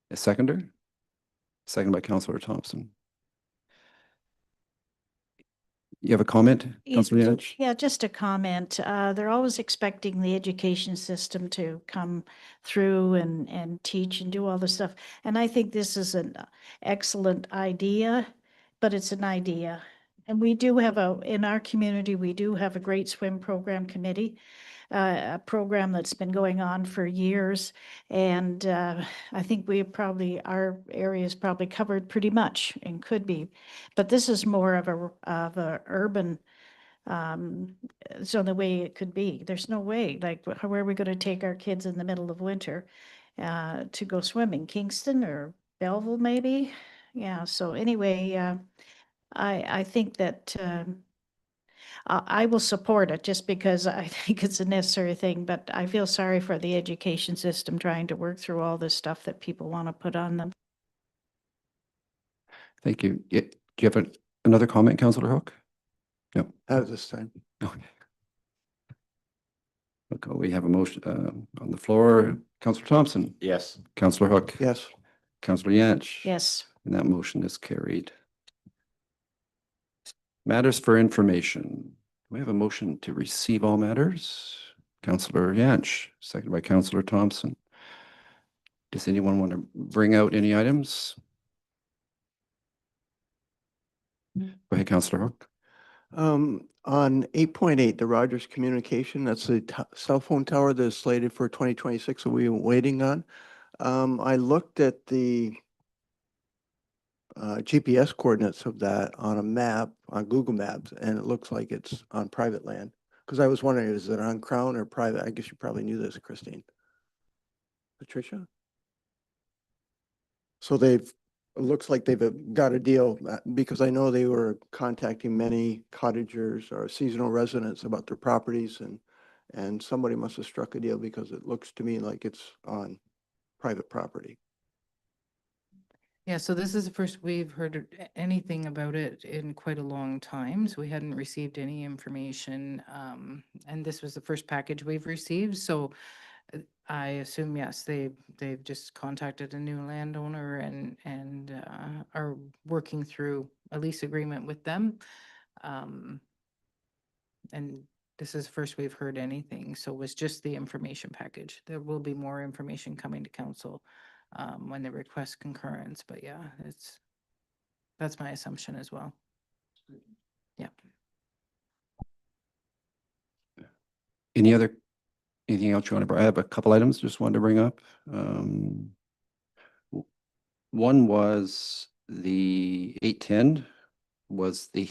Speaker 1: A seconder? Second by Councillor Thompson. You have a comment, Councillor Yance?
Speaker 8: Yeah, just a comment. They're always expecting the education system to come through and teach and do all this stuff. And I think this is an excellent idea, but it's an idea. And we do have in our community, we do have a great swim program committee, a program that's been going on for years. And I think our area is probably covered pretty much and could be. But this is more of a urban so the way it could be, there's no way, like, where are we gonna take our kids in the middle of winter to go swimming? Kingston or Belleville, maybe? Yeah, so anyway, I think that I will support it just because I think it's a necessary thing, but I feel sorry for the education system trying to work through all this stuff that people want to put on them.
Speaker 1: Thank you. Do you have another comment, Councillor Hook? No.
Speaker 4: At this time.
Speaker 1: Okay. Okay, we have a motion on the floor. Councillor Thompson?
Speaker 7: Yes.
Speaker 1: Councillor Hook?
Speaker 4: Yes.
Speaker 1: Councillor Yance?
Speaker 8: Yes.
Speaker 1: And that motion is carried. Matters for information. We have a motion to receive all matters. Councillor Yance, seconded by Councillor Thompson. Does anyone want to bring out any items? Go ahead, Councillor Hook.
Speaker 4: On 8.8, the Rogers Communication, that's the cell phone tower that is slated for 2026 that we were waiting on. I looked at the GPS coordinates of that on a map, on Google Maps, and it looks like it's on private land. Because I was wondering, is it on Crown or private? I guess you probably knew this, Christine. Patricia? So it looks like they've got a deal because I know they were contacting many cottagers or seasonal residents about their properties and somebody must have struck a deal because it looks to me like it's on private property.
Speaker 9: Yeah, so this is the first we've heard anything about it in quite a long time. So we hadn't received any information. And this was the first package we've received. So I assume, yes, they've just contacted a new landowner and are working through a lease agreement with them. And this is the first we've heard anything. So it was just the information package. There will be more information coming to council when they request concurrence, but yeah, that's my assumption as well. Yeah.
Speaker 1: Anything else you want to bring? I have a couple items just wanted to bring up. One was the 810 was the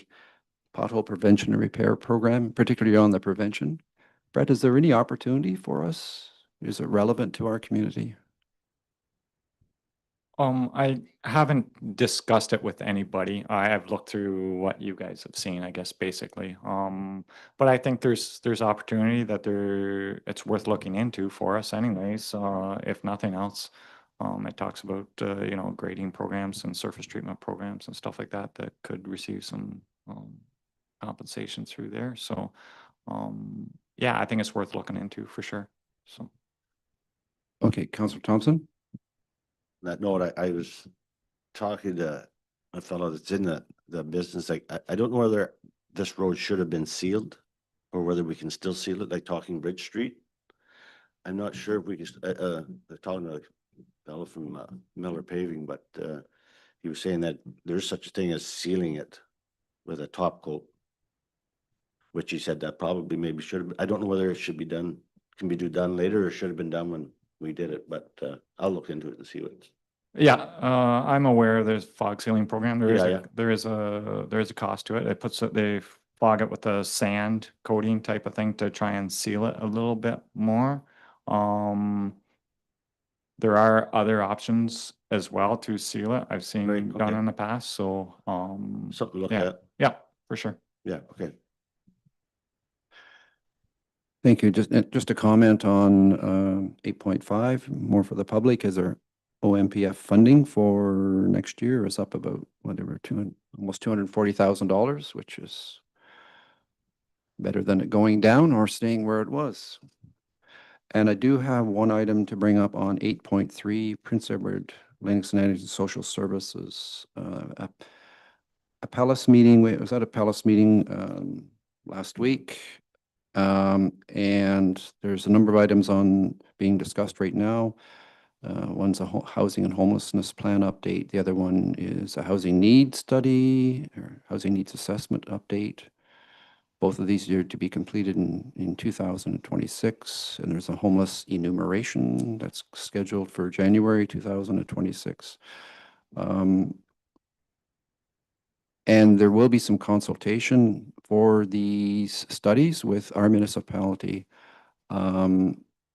Speaker 1: pothole prevention and repair program, particularly on the prevention. Brett, is there any opportunity for us? Is it relevant to our community?
Speaker 6: I haven't discussed it with anybody. I have looked through what you guys have seen, I guess, basically. But I think there's opportunity that it's worth looking into for us anyways, if nothing else. It talks about, grading programs and surface treatment programs and stuff like that could receive some compensation through there. So, yeah, I think it's worth looking into for sure. So.
Speaker 1: Okay, Councillor Thompson?
Speaker 7: That note, I was talking to a fellow that's in the business, like, I don't know whether this road should have been sealed or whether we can still seal it, like talking Bridge Street. I'm not sure if we can, talking to fellow from Miller Paving, but he was saying that there's such a thing as sealing it with a top coat, which he said that probably maybe should have, I don't know whether it should be done, can be done later or should have been done when we did it, but I'll look into it and see what.
Speaker 6: Yeah, I'm aware there's fog sealing program. There is
Speaker 7: Yeah, yeah.
Speaker 6: there is a cost to it. It puts they fog it with a sand coating type of thing to try and seal it a little bit more. There are other options as well to seal it. I've seen
Speaker 7: Right,
Speaker 6: done
Speaker 7: okay.
Speaker 6: in the past, so
Speaker 7: Something to look
Speaker 6: yeah,
Speaker 7: at.
Speaker 6: yeah, for sure.
Speaker 7: Yeah, okay.
Speaker 1: Thank you. Just a comment on 8.5, more for the public. Is there OMPF funding for next year is up about whatever, almost $240,000, which is better than it going down or staying where it was. And I do have one item to bring up on 8.3, Prince Edward Linux and Addington Social Services. Appellus meeting, it was at a Appellus meeting last week. And there's a number of items on being discussed right now. One's a housing and homelessness plan update. The other one is a housing needs study or housing needs assessment update. Both of these are to be completed in 2026. And there's a homeless enumeration that's scheduled for January 2026. And there will be some consultation for these studies with our municipality,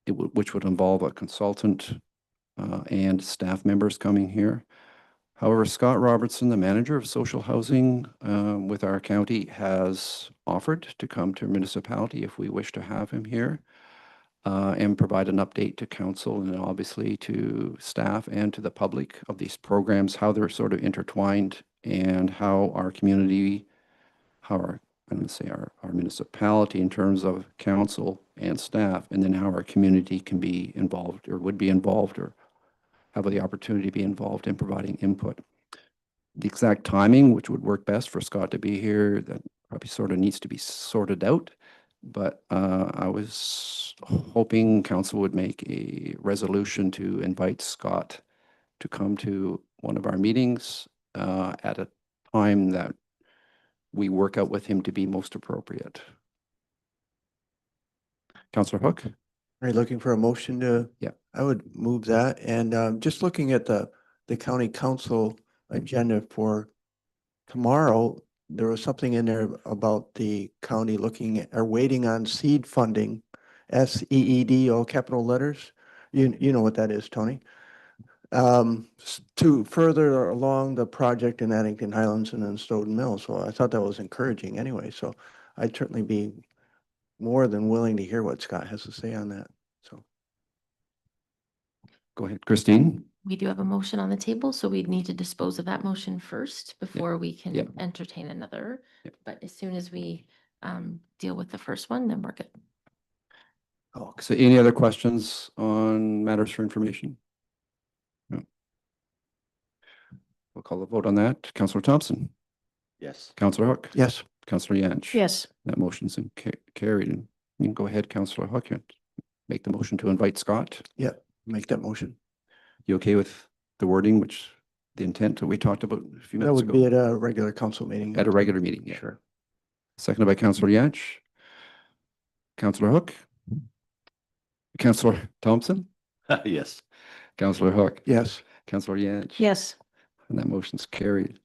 Speaker 1: which would involve a consultant and staff members coming here. However, Scott Robertson, the manager of social housing with our county, has offered to come to municipality if we wish to have him here and provide an update to council and obviously to staff and to the public of these programs, how they're sort of intertwined and how our community, how our, I'm going to say our municipality in terms of council and staff, and then how our community can be involved or would be involved or have the opportunity to be involved in providing input. The exact timing, which would work best for Scott to be here, that probably sort of needs to be sorted out. But I was hoping council would make a resolution to invite Scott to come to one of our meetings at a time that we work out with him to be most appropriate. Councillor Hook?
Speaker 4: Are you looking for a motion to?
Speaker 1: Yeah.
Speaker 4: I would move that. And just looking at the county council agenda for tomorrow, there was something in there about the county looking at or waiting on seed funding, SEED, all capital letters. You know what that is, Tony? To further along the project in Addington, Highlands, and then Stoughton Mill. So I thought that was encouraging anyway. So I'd certainly be more than willing to hear what Scott has to say on that. So
Speaker 1: Go ahead, Christine.
Speaker 3: We do have a motion on the table, so we'd need to dispose of that motion first before we
Speaker 1: Yeah.
Speaker 3: can entertain another.
Speaker 1: Yeah.
Speaker 3: But as soon as we deal with the first one, then we're good.
Speaker 1: Oh, so any other questions on matters for information? No. We'll call the vote on that. Councillor Thompson,
Speaker 7: Yes.
Speaker 1: Councillor Hook.
Speaker 4: yes.
Speaker 1: Councillor Yanch.
Speaker 8: Yes,
Speaker 1: That motion's carried. And you can go ahead, Councillor Hook, and make the motion to invite Scott.
Speaker 4: Make that motion.
Speaker 1: You okay with the wording, which the intent that we talked about a few
Speaker 4: That
Speaker 1: minutes
Speaker 4: would be
Speaker 1: ago?
Speaker 4: at a regular council meeting.
Speaker 1: At a regular meeting, yeah.
Speaker 4: Sure.
Speaker 1: Seconded by Councillor Yanch. Councillor Hook. Councillor Thompson.
Speaker 7: Yes.
Speaker 1: Councillor Hook.
Speaker 4: Yes.
Speaker 1: Councillor Yanch.
Speaker 8: yes.
Speaker 1: And that motion's carried.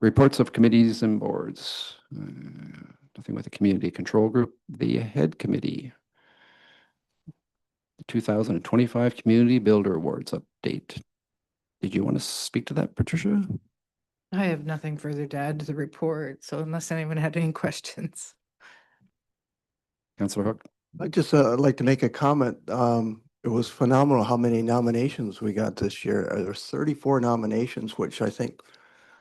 Speaker 1: Reports of committees and boards. Nothing with the Community Control Group, the Head Committee. The 2025 Community Builder Awards update. Did you want to speak to that, Patricia?
Speaker 9: I have nothing further to add to the report, so unless anyone had any questions.
Speaker 1: Councillor Hook?
Speaker 4: I'd just like to make a comment. It was phenomenal how many nominations we got this year. There's 34 nominations, which I think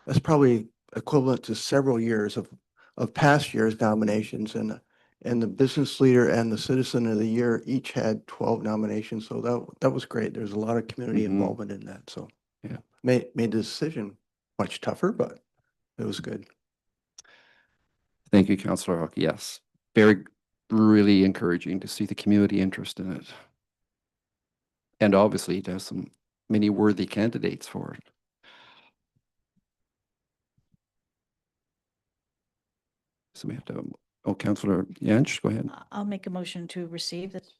Speaker 4: that's probably equivalent to several years of past years' nominations. And the business leader and the citizen of the year each had 12 nominations. So that was great. There's a lot of community
Speaker 1: Mhm.
Speaker 4: involvement in that. So
Speaker 1: Yeah.
Speaker 4: made the decision much tougher, but it was good.
Speaker 1: Thank you, Councillor Hook. Yes, very, really encouraging to see the community interest in it. And obviously to have some many worthy candidates for it. So we have to, oh, Councillor Yantz, go ahead.
Speaker 8: I'll make a motion to receive this.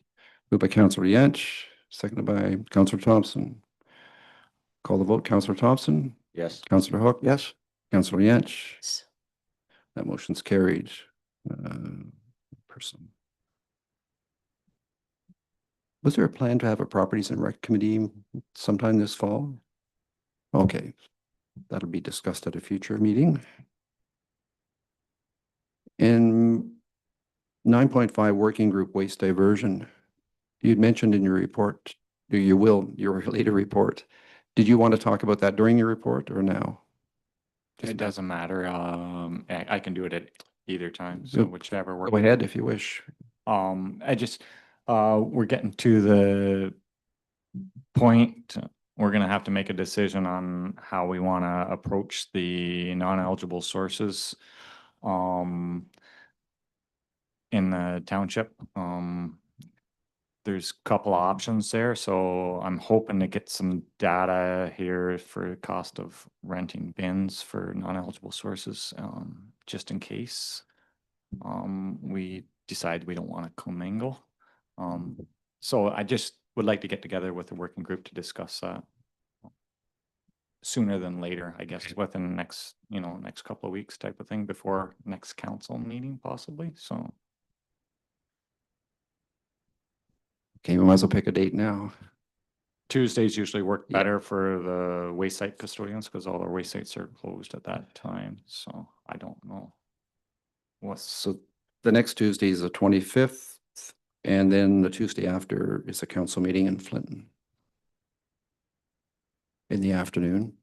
Speaker 1: Moved by Councillor Yantz, seconded by Councillor Thompson. Call the vote, Councillor Thompson,
Speaker 7: Yes.
Speaker 1: Councillor Hook.
Speaker 4: Yes,
Speaker 1: Councillor Yantz. That motion's carried. Person. Was there a plan to have a Properties and Rec Committee sometime this fall? Okay, that'll be discussed at a future meeting. In 9.5 Working Group Waste Diversion, you'd mentioned in your report, or your later report, did you want to talk about that during your report or now?
Speaker 6: It doesn't matter. I can do it at either time, so
Speaker 1: Yep.
Speaker 6: whichever works.
Speaker 1: Go ahead if you wish.
Speaker 6: We're getting to the point, we're gonna have to make a decision on how we wanna approach the non-eligible sources in the township. There's a couple of options there, so I'm hoping to get some data here for the cost of renting bins for non-eligible sources, just in case we decide we don't want to commingle. So I just would like to get together with the working group to discuss that sooner than later, I guess, within the next, next couple of weeks type of thing, before next council meeting possibly, so.
Speaker 1: Okay, we might as well pick a date now.
Speaker 6: Tuesdays usually work
Speaker 1: Yeah.
Speaker 6: better for the waste site custodians because all our waste sites are closed at that time, so I don't know.
Speaker 1: So the next Tuesday is the 25th, and then the Tuesday after is a council meeting in Flinton. In the afternoon.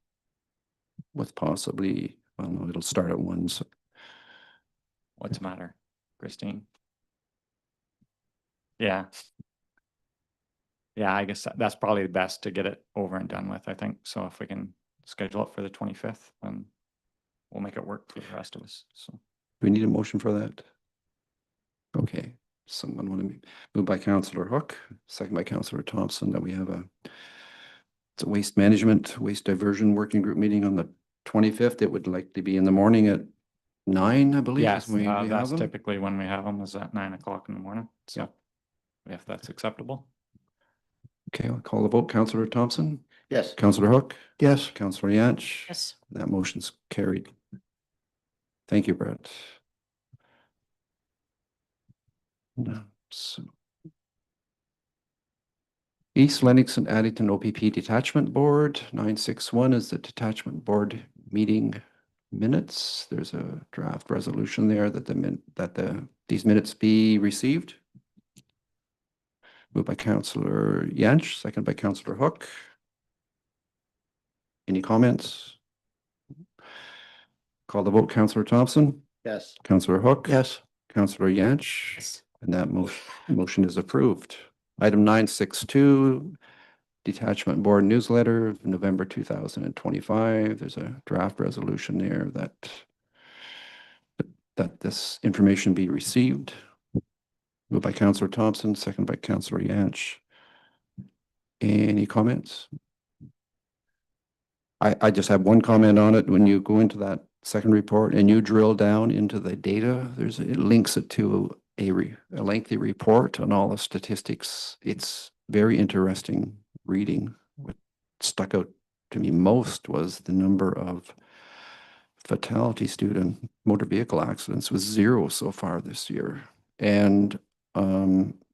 Speaker 1: With possibly, well, no, it'll start at 1, so
Speaker 6: What's the matter, Christine? Yeah. Yeah, I guess that's probably the best to get it over and done with, I think. So if we can schedule it for the 25th, then we'll make it work for the rest of us, so.
Speaker 1: do we need a motion for that? Okay, someone want to move by Councillor Hook, second by Councillor Thompson, that we have it's a waste management, waste diversion working group meeting on the 25th. It would likely be in the morning at 9, I believe.
Speaker 6: Yes,
Speaker 1: is when we have
Speaker 6: that's
Speaker 1: them.
Speaker 6: typically when we have them, is at 9 o'clock in the morning, so. If that's acceptable.
Speaker 1: Okay, I'll call the vote. Councillor Thompson,
Speaker 7: Yes.
Speaker 1: Councillor Hook,
Speaker 4: yes,
Speaker 1: Councillor Yantz.
Speaker 8: Yes.
Speaker 1: That motion's carried. Thank you, Brett. No, so. East Lennox and Addington OPP Detachment Board, 961 is the Detachment Board meeting minutes. There's a draft resolution there that these minutes be received. Moved by Councillor Yantz, second by Councillor Hook. Any comments? Call the vote, Councillor Thompson,
Speaker 7: Yes.
Speaker 1: Councillor Hook.
Speaker 4: yes,
Speaker 1: Councillor Yantz. And that motion is approved. Item 962, Detachment Board Newsletter of November 2025. There's a draft resolution there that this information be received. Moved by Councillor Thompson, second by Councillor Yantz. Any comments? I just have one comment on it. When you go into that second report and you drill down into the data, it links it to a lengthy report on all the statistics. It's very interesting reading. What stuck out to me most was the number of fatalities due to motor vehicle accidents was 0 so far this year. And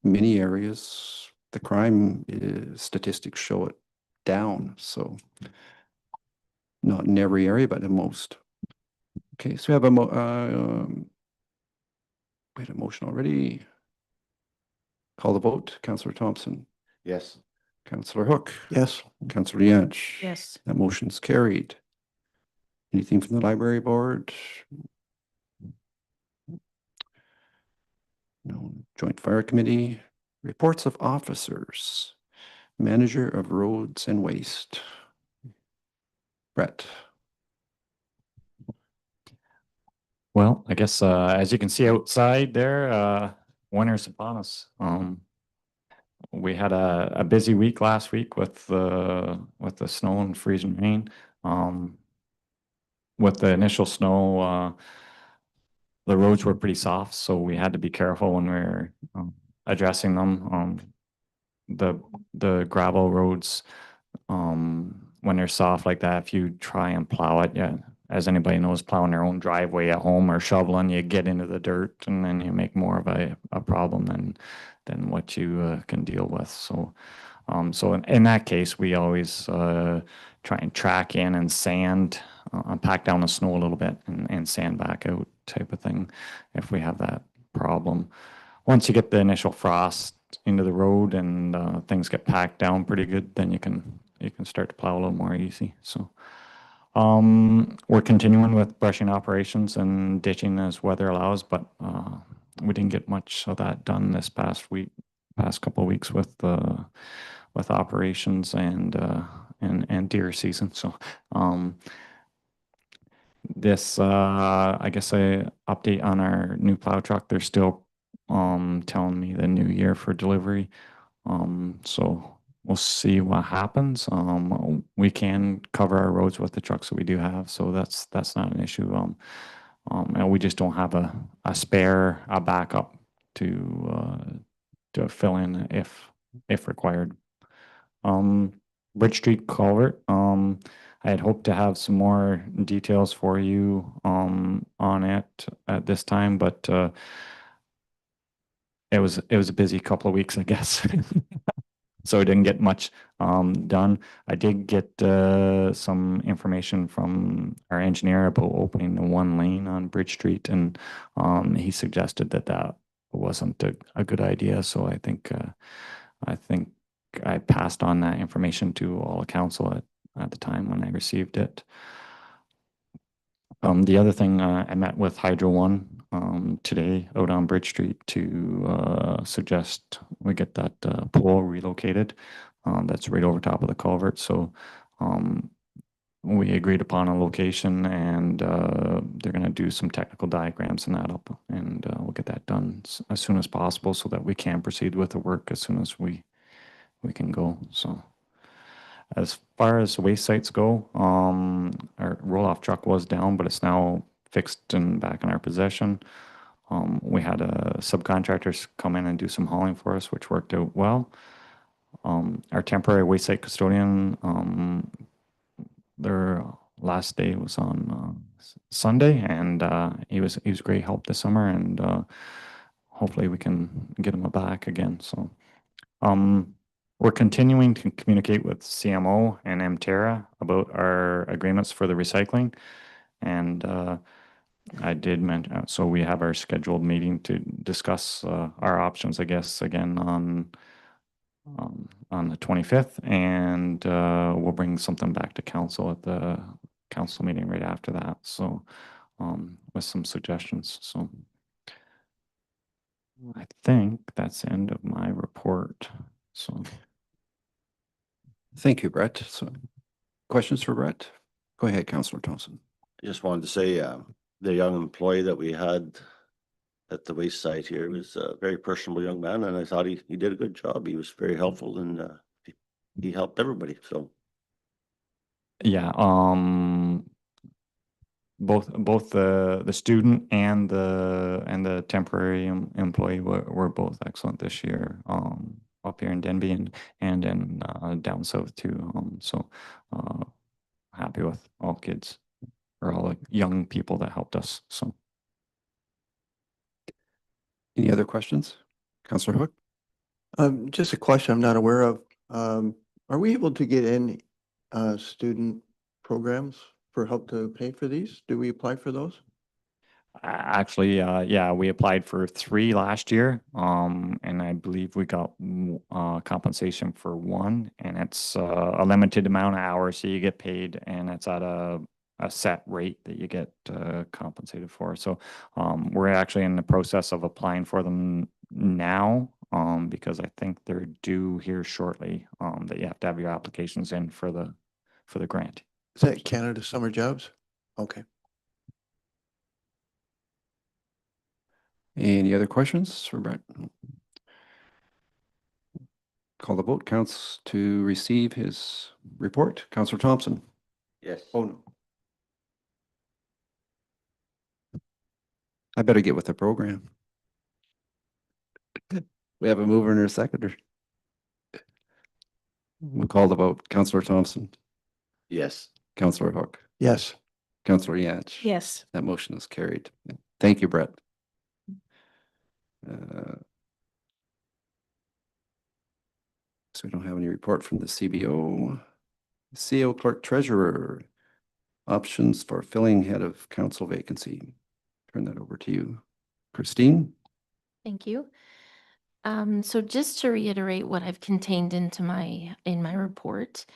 Speaker 1: many areas, the crime statistics show it down. So not in every area, but in most. Okay, so we have we had a motion already. Call the vote. Councillor Thompson,
Speaker 7: Yes.
Speaker 1: Councillor Hook,
Speaker 4: yes,
Speaker 1: Councillor Yantz.
Speaker 8: Yes.
Speaker 1: That motion's carried. Anything from the library board? No. Joint Fire Committee, reports of officers, Manager of Roads and Waste. Brett.
Speaker 6: Well, I guess as you can see outside there, winter's upon us. We had a busy week last week with the snow and freezing rain. With the initial snow, the roads were pretty soft, so we had to be careful when we were addressing them. The gravel roads, when they're soft like that, if you try and plow it, yeah, as anybody knows, plowing their own driveway at home or shoveling, you get into the dirt and then you make more of a problem than what you can deal with. So in that case, we always try and track in and sand, pack down the snow a little bit and sand back out type of thing if we have that problem. Once you get the initial frost into the road and things get packed down pretty good, then you can start to plow a little more easy. So we're continuing with brushing operations and ditching as weather allows, but we didn't get much of that done this past couple of weeks with operations and deer season. So this I guess a update on our new plow truck. They're still telling me the new year for delivery. So we'll see what happens. We can cover our roads with the trucks that we do have, so that's not an issue. And we just don't have a spare, a backup to fill in if required. Bridge Street culvert. I had hoped to have some more details for you on it at this time, but it was a busy couple of weeks, I guess. So I didn't get much done. I did get some information from our engineer about opening the one lane on Bridge Street, and he suggested that wasn't a good idea. So I think I passed on that information to all the council at the time when I received it. The other thing, I met with Hydro One today out on Bridge Street to suggest we get that pole relocated. That's right over top of the culvert. So we agreed upon a location, and they're going to do some technical diagrams and that up, and we'll get that done as soon as possible so that we can proceed with the work as soon as we can go. So as far as waste sites go, our roll-off truck was down, but it's now fixed and back in our possession. We had subcontractors come in and do some hauling for us, which worked out well. Our temporary waste site custodian, their last day was on Sunday, and he was great help this summer, and hopefully we can get him back again. So we're continuing to communicate with CMO and Mterra about our agreements for the recycling. And I did mention, so we have our scheduled meeting to discuss our options, I guess, again on the 25th. And we'll bring something back to council at the council meeting right after that. So with some suggestions. So I think that's the end of my report. So.
Speaker 1: Thank you, Brett. So, questions for Brett? Go ahead, Councillor Thompson.
Speaker 7: I just wanted to say, the young employee that we had at the waste site here was a very personable young man, and I thought he did a good job. He was very helpful, and he helped everybody. So
Speaker 6: Yeah, both the student and the temporary employee were both excellent this year. Up here in Denbigh and in down south too. So happy with all kids or all the young people that helped us. So.
Speaker 1: Any other questions? Councillor Hook?
Speaker 4: Just a question I'm not aware of. Are we able to get in student programs for help to pay for these? Do we apply for those?
Speaker 6: Actually, yeah, we applied for 3 last year, and I believe we got compensation for 1, and it's a limited amount of hours, so you get paid, and it's at a set rate that you get compensated for. So we're actually in the process of applying for them now, because I think they're due here shortly. That you have to have your applications in for the grant.
Speaker 4: Is that Canada Summer Jobs? Okay.
Speaker 1: Any other questions for Brett? Call the vote. Counts to receive his report. Councillor Thompson.
Speaker 7: Yes.
Speaker 1: Oh, no. I better get with the program. We have a mover and a seconder. We'll call the vote. Councillor Thompson.
Speaker 7: Yes.
Speaker 1: Councillor Hook.
Speaker 4: Yes.
Speaker 1: Councillor Yance.
Speaker 8: Yes.
Speaker 1: That motion is carried. Thank you, Brett. So we don't have any report from the CBO. CO Clerk Treasurer, options for filling head of council vacancy. Turn that over to you. Christine?
Speaker 3: Thank you. So just to reiterate what I've contained in my report,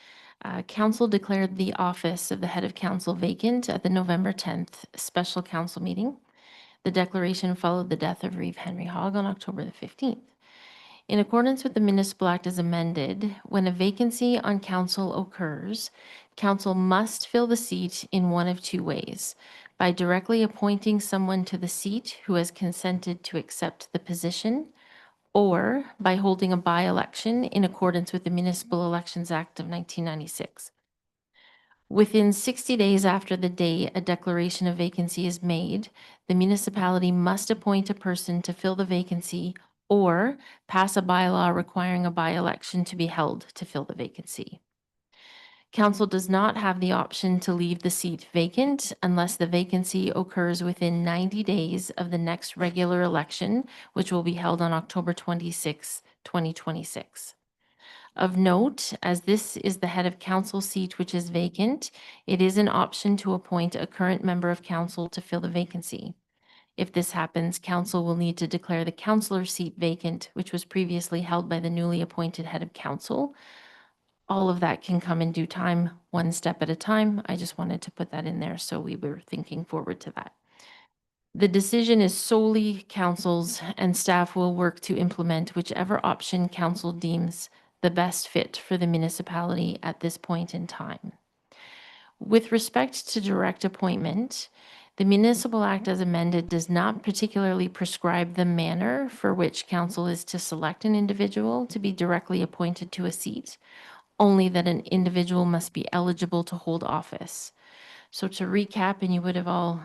Speaker 3: council declared the office of the head of council vacant at the November 10th special council meeting. The declaration followed the death of Reeve Henry Hogg on October the 15th. In accordance with the Municipal Act as amended, when a vacancy on council occurs, council must fill the seat in one of two ways: by directly appointing someone to the seat who has consented to accept the position, or by holding a by-election in accordance with the Municipal Elections Act of 1996. Within 60 days after the day a declaration of vacancy is made, the municipality must appoint a person to fill the vacancy or pass a bylaw requiring a by-election to be held to fill the vacancy. Council does not have the option to leave the seat vacant unless the vacancy occurs within 90 days of the next regular election, which will be held on October 26, 2026. Of note, as this is the head of council seat which is vacant, it is an option to appoint a current member of council to fill the vacancy. If this happens, council will need to declare the councillor seat vacant, which was previously held by the newly appointed head of council. All of that can come in due time, one step at a time. I just wanted to put that in there so we were thinking forward to that. The decision is solely council's, and staff will work to implement whichever option council deems the best fit for the municipality at this point in time. With respect to direct appointment, the Municipal Act as amended does not particularly prescribe the manner for which council is to select an individual to be directly appointed to a seat, only that an individual must be eligible to hold office. So to recap, and you would have all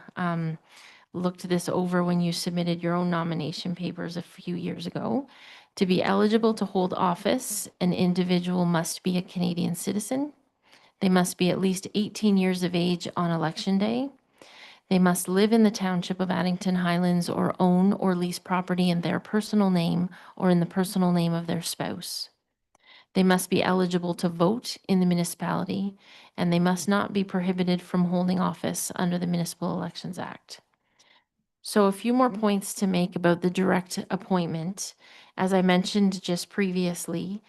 Speaker 3: looked this over when you submitted your own nomination papers a few years ago. To be eligible to hold office, an individual must be a Canadian citizen. They must be at least 18 years of age on election day. They must live in the township of Addington, Highlands, or own or lease property in their personal name or in the personal name of their spouse. They must be eligible to vote in the municipality, and they must not be prohibited from holding office under the Municipal Elections Act. So a few more points to make about the direct appointment. As I mentioned just previously,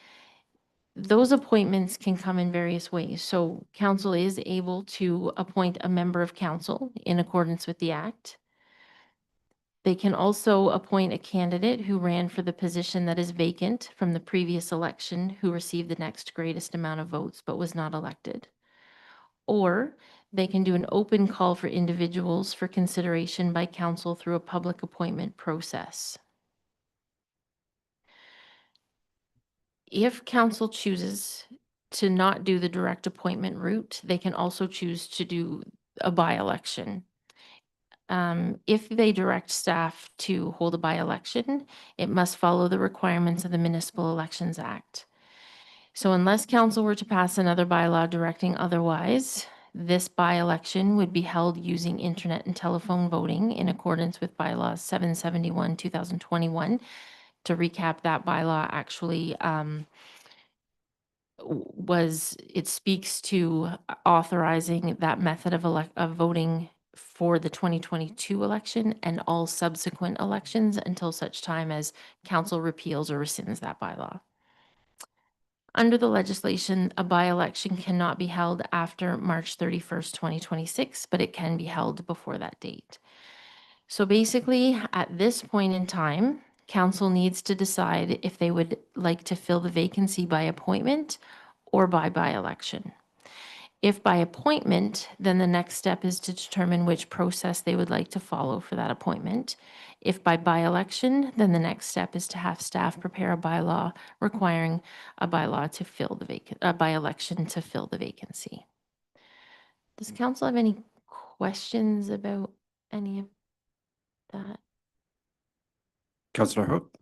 Speaker 3: those appointments can come in various ways. So council is able to appoint a member of council in accordance with the act. They can also appoint a candidate who ran for the position that is vacant from the previous election, who received the next greatest amount of votes but was not elected. Or they can do an open call for individuals for consideration by council through a public appointment process. If council chooses to not do the direct appointment route, they can also choose to do a by-election. If they direct staff to hold a by-election, it must follow the requirements of the Municipal Elections Act. So unless council were to pass another bylaw directing otherwise, this by-election would be held using internet and telephone voting in accordance with bylaw 771, 2021. To recap, that bylaw actually it speaks to authorizing that method of voting for the 2022 election and all subsequent elections until such time as council repeals or rescinds that bylaw. Under the legislation, a by-election cannot be held after March 31st, 2026, but it can be held before that date. So basically, at this point in time, council needs to decide if they would like to fill the vacancy by appointment or by-election. If by appointment, then the next step is to determine which process they would like to follow for that appointment. If by election, then the next step is to have staff prepare a bylaw requiring a bylaw to fill the by election to fill the vacancy. Does council have any questions about any of that?
Speaker 1: Councillor Hook?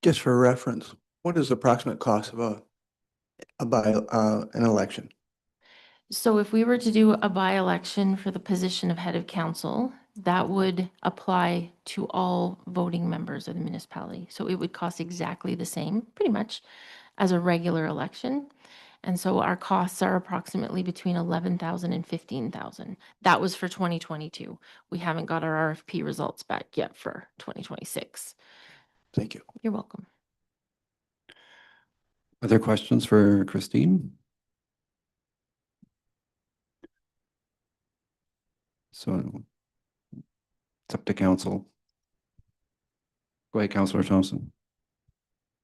Speaker 4: Just for reference, what is the approximate cost of an election?
Speaker 3: So if we were to do a by-election for the position of head of council, that would apply to all voting members of the municipality. So it would cost exactly the same, pretty much, as a regular election. And so our costs are approximately between 11,000 and 15,000. That was for 2022. We haven't got our RFP results back yet for 2026.
Speaker 4: Thank you.
Speaker 3: You're welcome.
Speaker 1: Other questions for Christine? So it's up to council. Go ahead, Councillor Thompson.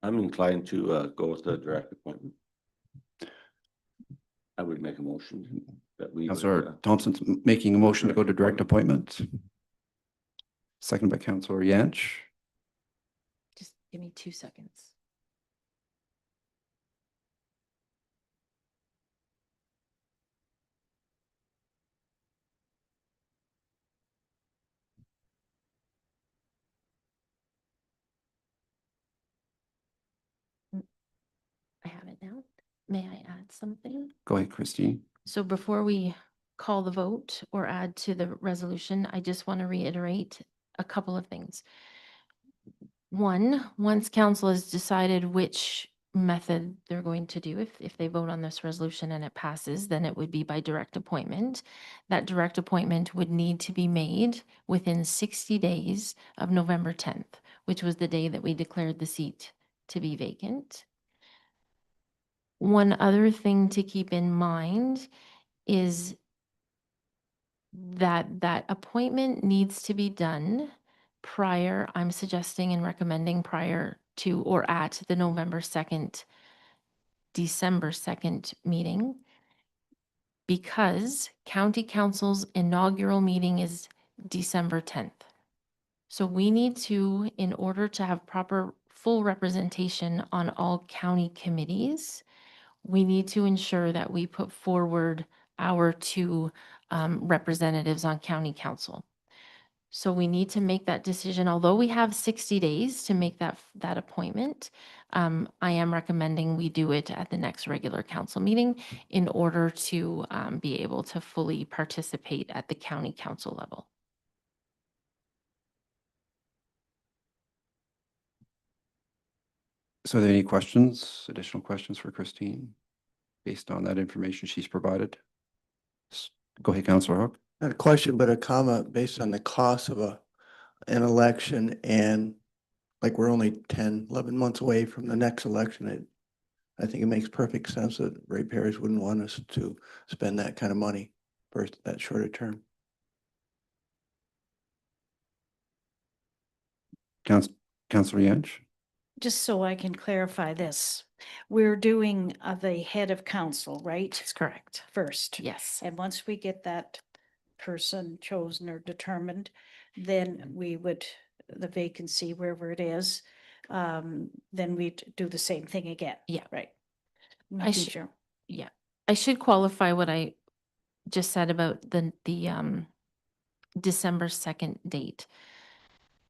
Speaker 7: I'm inclined to go with the direct appointment. I would make a motion that we.
Speaker 1: Councillor Thompson's making a motion to go to direct appointment. Second by Councillor Yantch.
Speaker 3: Just give me 2 seconds. I have it now. May I add something?
Speaker 1: Go ahead, Christine.
Speaker 3: So before we call the vote or add to the resolution, I just want to reiterate a couple of things. One, once council has decided which method they're going to do, if they vote on this resolution and it passes, then it would be by direct appointment. That direct appointment would need to be made within 60 days of November 10th, which was the day that we declared the seat to be vacant. One other thing to keep in mind is that appointment needs to be done prior, I'm suggesting and recommending prior to or at the November 2nd, December 2nd meeting, because County Council's inaugural meeting is December 10th. So we need to, in order to have proper full representation on all county committees, we need to ensure that we put forward our 2 representatives on county council. So we need to make that decision, although we have 60 days to make that appointment. I am recommending we do it at the next regular council meeting in order to be able to fully participate at the county council level.
Speaker 1: So are there any questions, additional questions for Christine based on that information she's provided? Go ahead, Councillor Hook.
Speaker 4: Not a question, but a comment based on the cost of an election, and like we're only 10, 11 months away from the next election. I think it makes perfect sense that ratepayers wouldn't want us to spend that kind of money for that shorter term.
Speaker 1: Councillor Yantch.
Speaker 8: Just so I can clarify this, we're doing the head of council, right?
Speaker 3: That's correct.
Speaker 8: First.
Speaker 3: Yes.
Speaker 8: And once we get that person chosen or determined, then we would, the vacancy, wherever it is, then we'd do the same thing again.
Speaker 3: Yeah.
Speaker 8: Right.
Speaker 3: I
Speaker 8: Making
Speaker 3: should-
Speaker 8: sure.
Speaker 3: Yeah, I should qualify what I just said about the December 2nd date.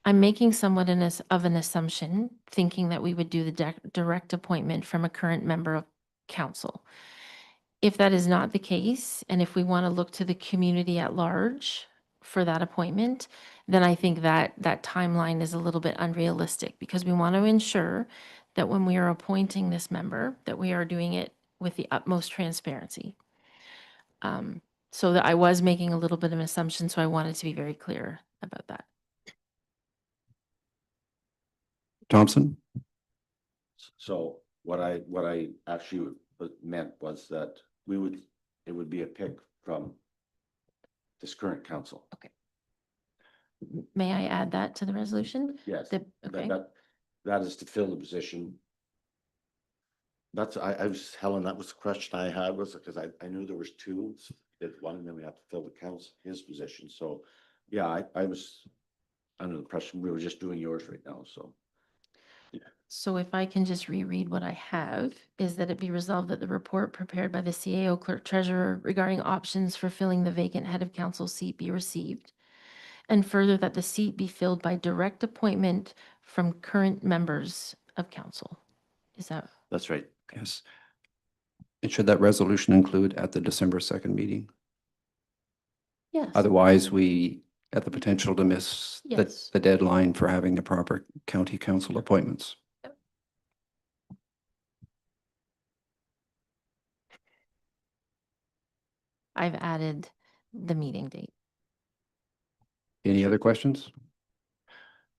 Speaker 3: I'm making somewhat of an assumption, thinking that we would do the direct appointment from a current member of council. If that is not the case, and if we want to look to the community at large for that appointment, then I think that timeline is a little bit unrealistic, because we want to ensure that when we are appointing this member, that we are doing it with the utmost transparency. So that I was making a little bit of an assumption, so I wanted to be very clear about that.
Speaker 1: Thompson.
Speaker 7: So what I actually meant was that it would be a pick from this current council.
Speaker 3: May I add that to the resolution?
Speaker 7: Yes.
Speaker 3: Okay.
Speaker 7: That is to fill the position That's, I was, Helen, that was the question I had, was because I knew there was two. So did one, and then we have to fill the council, his position. So, yeah, I was under the impression we were just doing yours right now, so.
Speaker 3: So if I can just reread what I have, is that it be resolved that the report prepared by the CAO clerk treasurer regarding options for filling the vacant head of council seat be received. And further, that the seat be filled by direct appointment from current members of council. Is that,
Speaker 7: That's right.
Speaker 1: Yes. And should that resolution include at the December 2nd meeting?
Speaker 3: yes,
Speaker 1: Otherwise, we have the potential to miss
Speaker 3: Yes.
Speaker 1: the deadline for having the proper county council appointments.
Speaker 3: I've added the meeting date.
Speaker 1: Any other questions?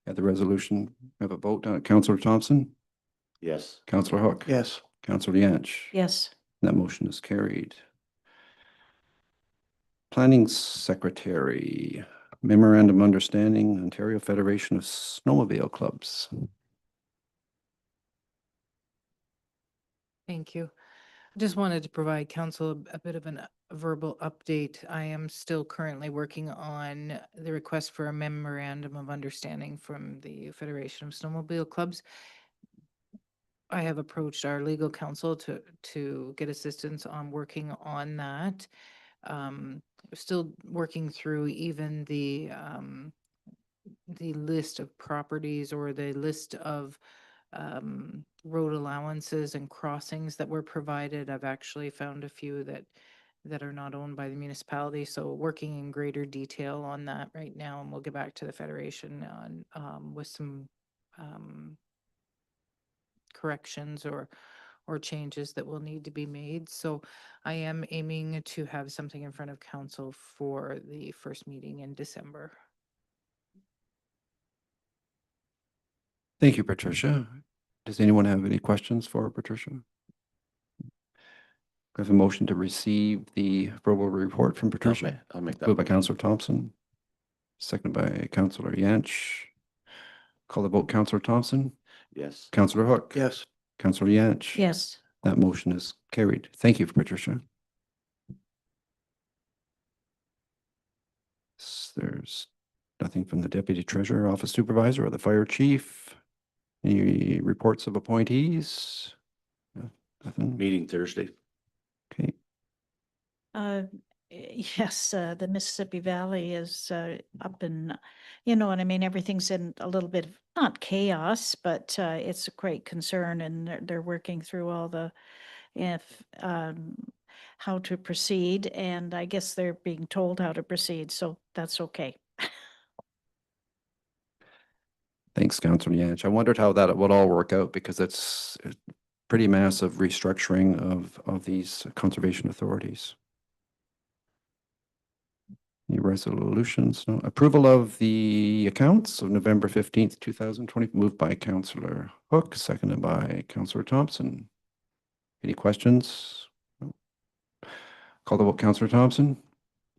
Speaker 1: At the resolution, have a vote. Councillor Thompson,
Speaker 7: Yes.
Speaker 1: Councillor Hook.
Speaker 4: Yes.
Speaker 1: Councillor Yance.
Speaker 8: Yes.
Speaker 1: That motion is carried. Planning Secretary, Memorandum of Understanding, Ontario Federation of Snowmobile Clubs.
Speaker 9: Thank you. Just wanted to provide council a bit of a verbal update. I am still currently working on the request for a memorandum of understanding from the Federation of Snowmobile Clubs. I have approached our legal counsel to get assistance on working on that. Still working through even the list of properties or the list of road allowances and crossings that were provided. I've actually found a few that are not owned by the municipality. So working in greater detail on that right now, and we'll get back to the Federation on with some corrections or changes that will need to be made. So I am aiming to have something in front of council for the first meeting in December.
Speaker 1: Thank you, Patricia. Does anyone have any questions for Patricia? We have a motion to receive the verbal report from Patricia.
Speaker 7: I'll make that.
Speaker 1: Moved by
Speaker 7: motion.
Speaker 1: Councillor Thompson, seconded by Councillor Yance. Call the vote, Councillor Thompson,
Speaker 7: Yes.
Speaker 1: Councillor Hook.
Speaker 4: Yes.
Speaker 1: Councillor Yance.
Speaker 8: Yes.
Speaker 1: That motion is carried. Thank you, Patricia. There's nothing from the Deputy Treasurer, Office Supervisor, or the Fire Chief. Any reports of appointees? No, nothing.
Speaker 7: Meeting Thursday.
Speaker 1: Okay.
Speaker 8: Yes, the Mississippi Valley is up and, you know what I mean, everything's in a little bit of, not chaos, but it's a great concern, and they're working through all the, if, how to proceed, and I guess they're being told how to proceed, so that's okay.
Speaker 1: Thanks, Councillor Yance. I wondered how that would all work out because it's a pretty massive restructuring of these conservation authorities. Any resolutions? No. Approval of the accounts of November 15th, 2020, moved by Councillor Hook, seconded by Councillor Thompson. Any questions? No. Call the vote, Councillor Thompson,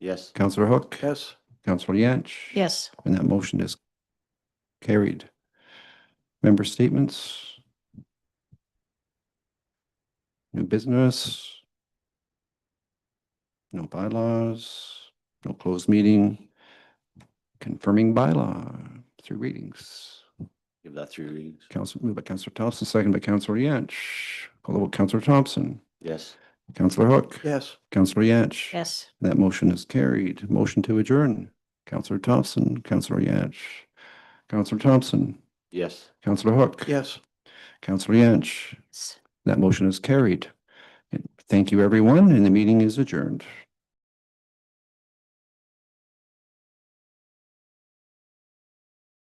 Speaker 7: Yes.
Speaker 1: Councillor Hook.
Speaker 4: Yes.
Speaker 1: Councillor Yance.
Speaker 8: Yes.
Speaker 1: And that motion is carried. Member statements. New business. No bylaws. No closed meeting. Confirming bylaw. 3 readings.
Speaker 7: Give that 3 readings.
Speaker 1: Moved by Councillor Thompson, second by Councillor Yance. Call the vote, Councillor Thompson,
Speaker 7: Yes.
Speaker 1: Councillor Hook.
Speaker 4: Yes.
Speaker 1: Councillor Yance.
Speaker 8: Yes.
Speaker 1: That motion is carried. Motion to adjourn. Councillor Thompson, Councillor Yance. Councillor Thompson,
Speaker 7: Yes.
Speaker 1: Councillor Hook.
Speaker 4: Yes.
Speaker 1: Councillor Yance. That motion is carried. Thank you, everyone, and the meeting is adjourned.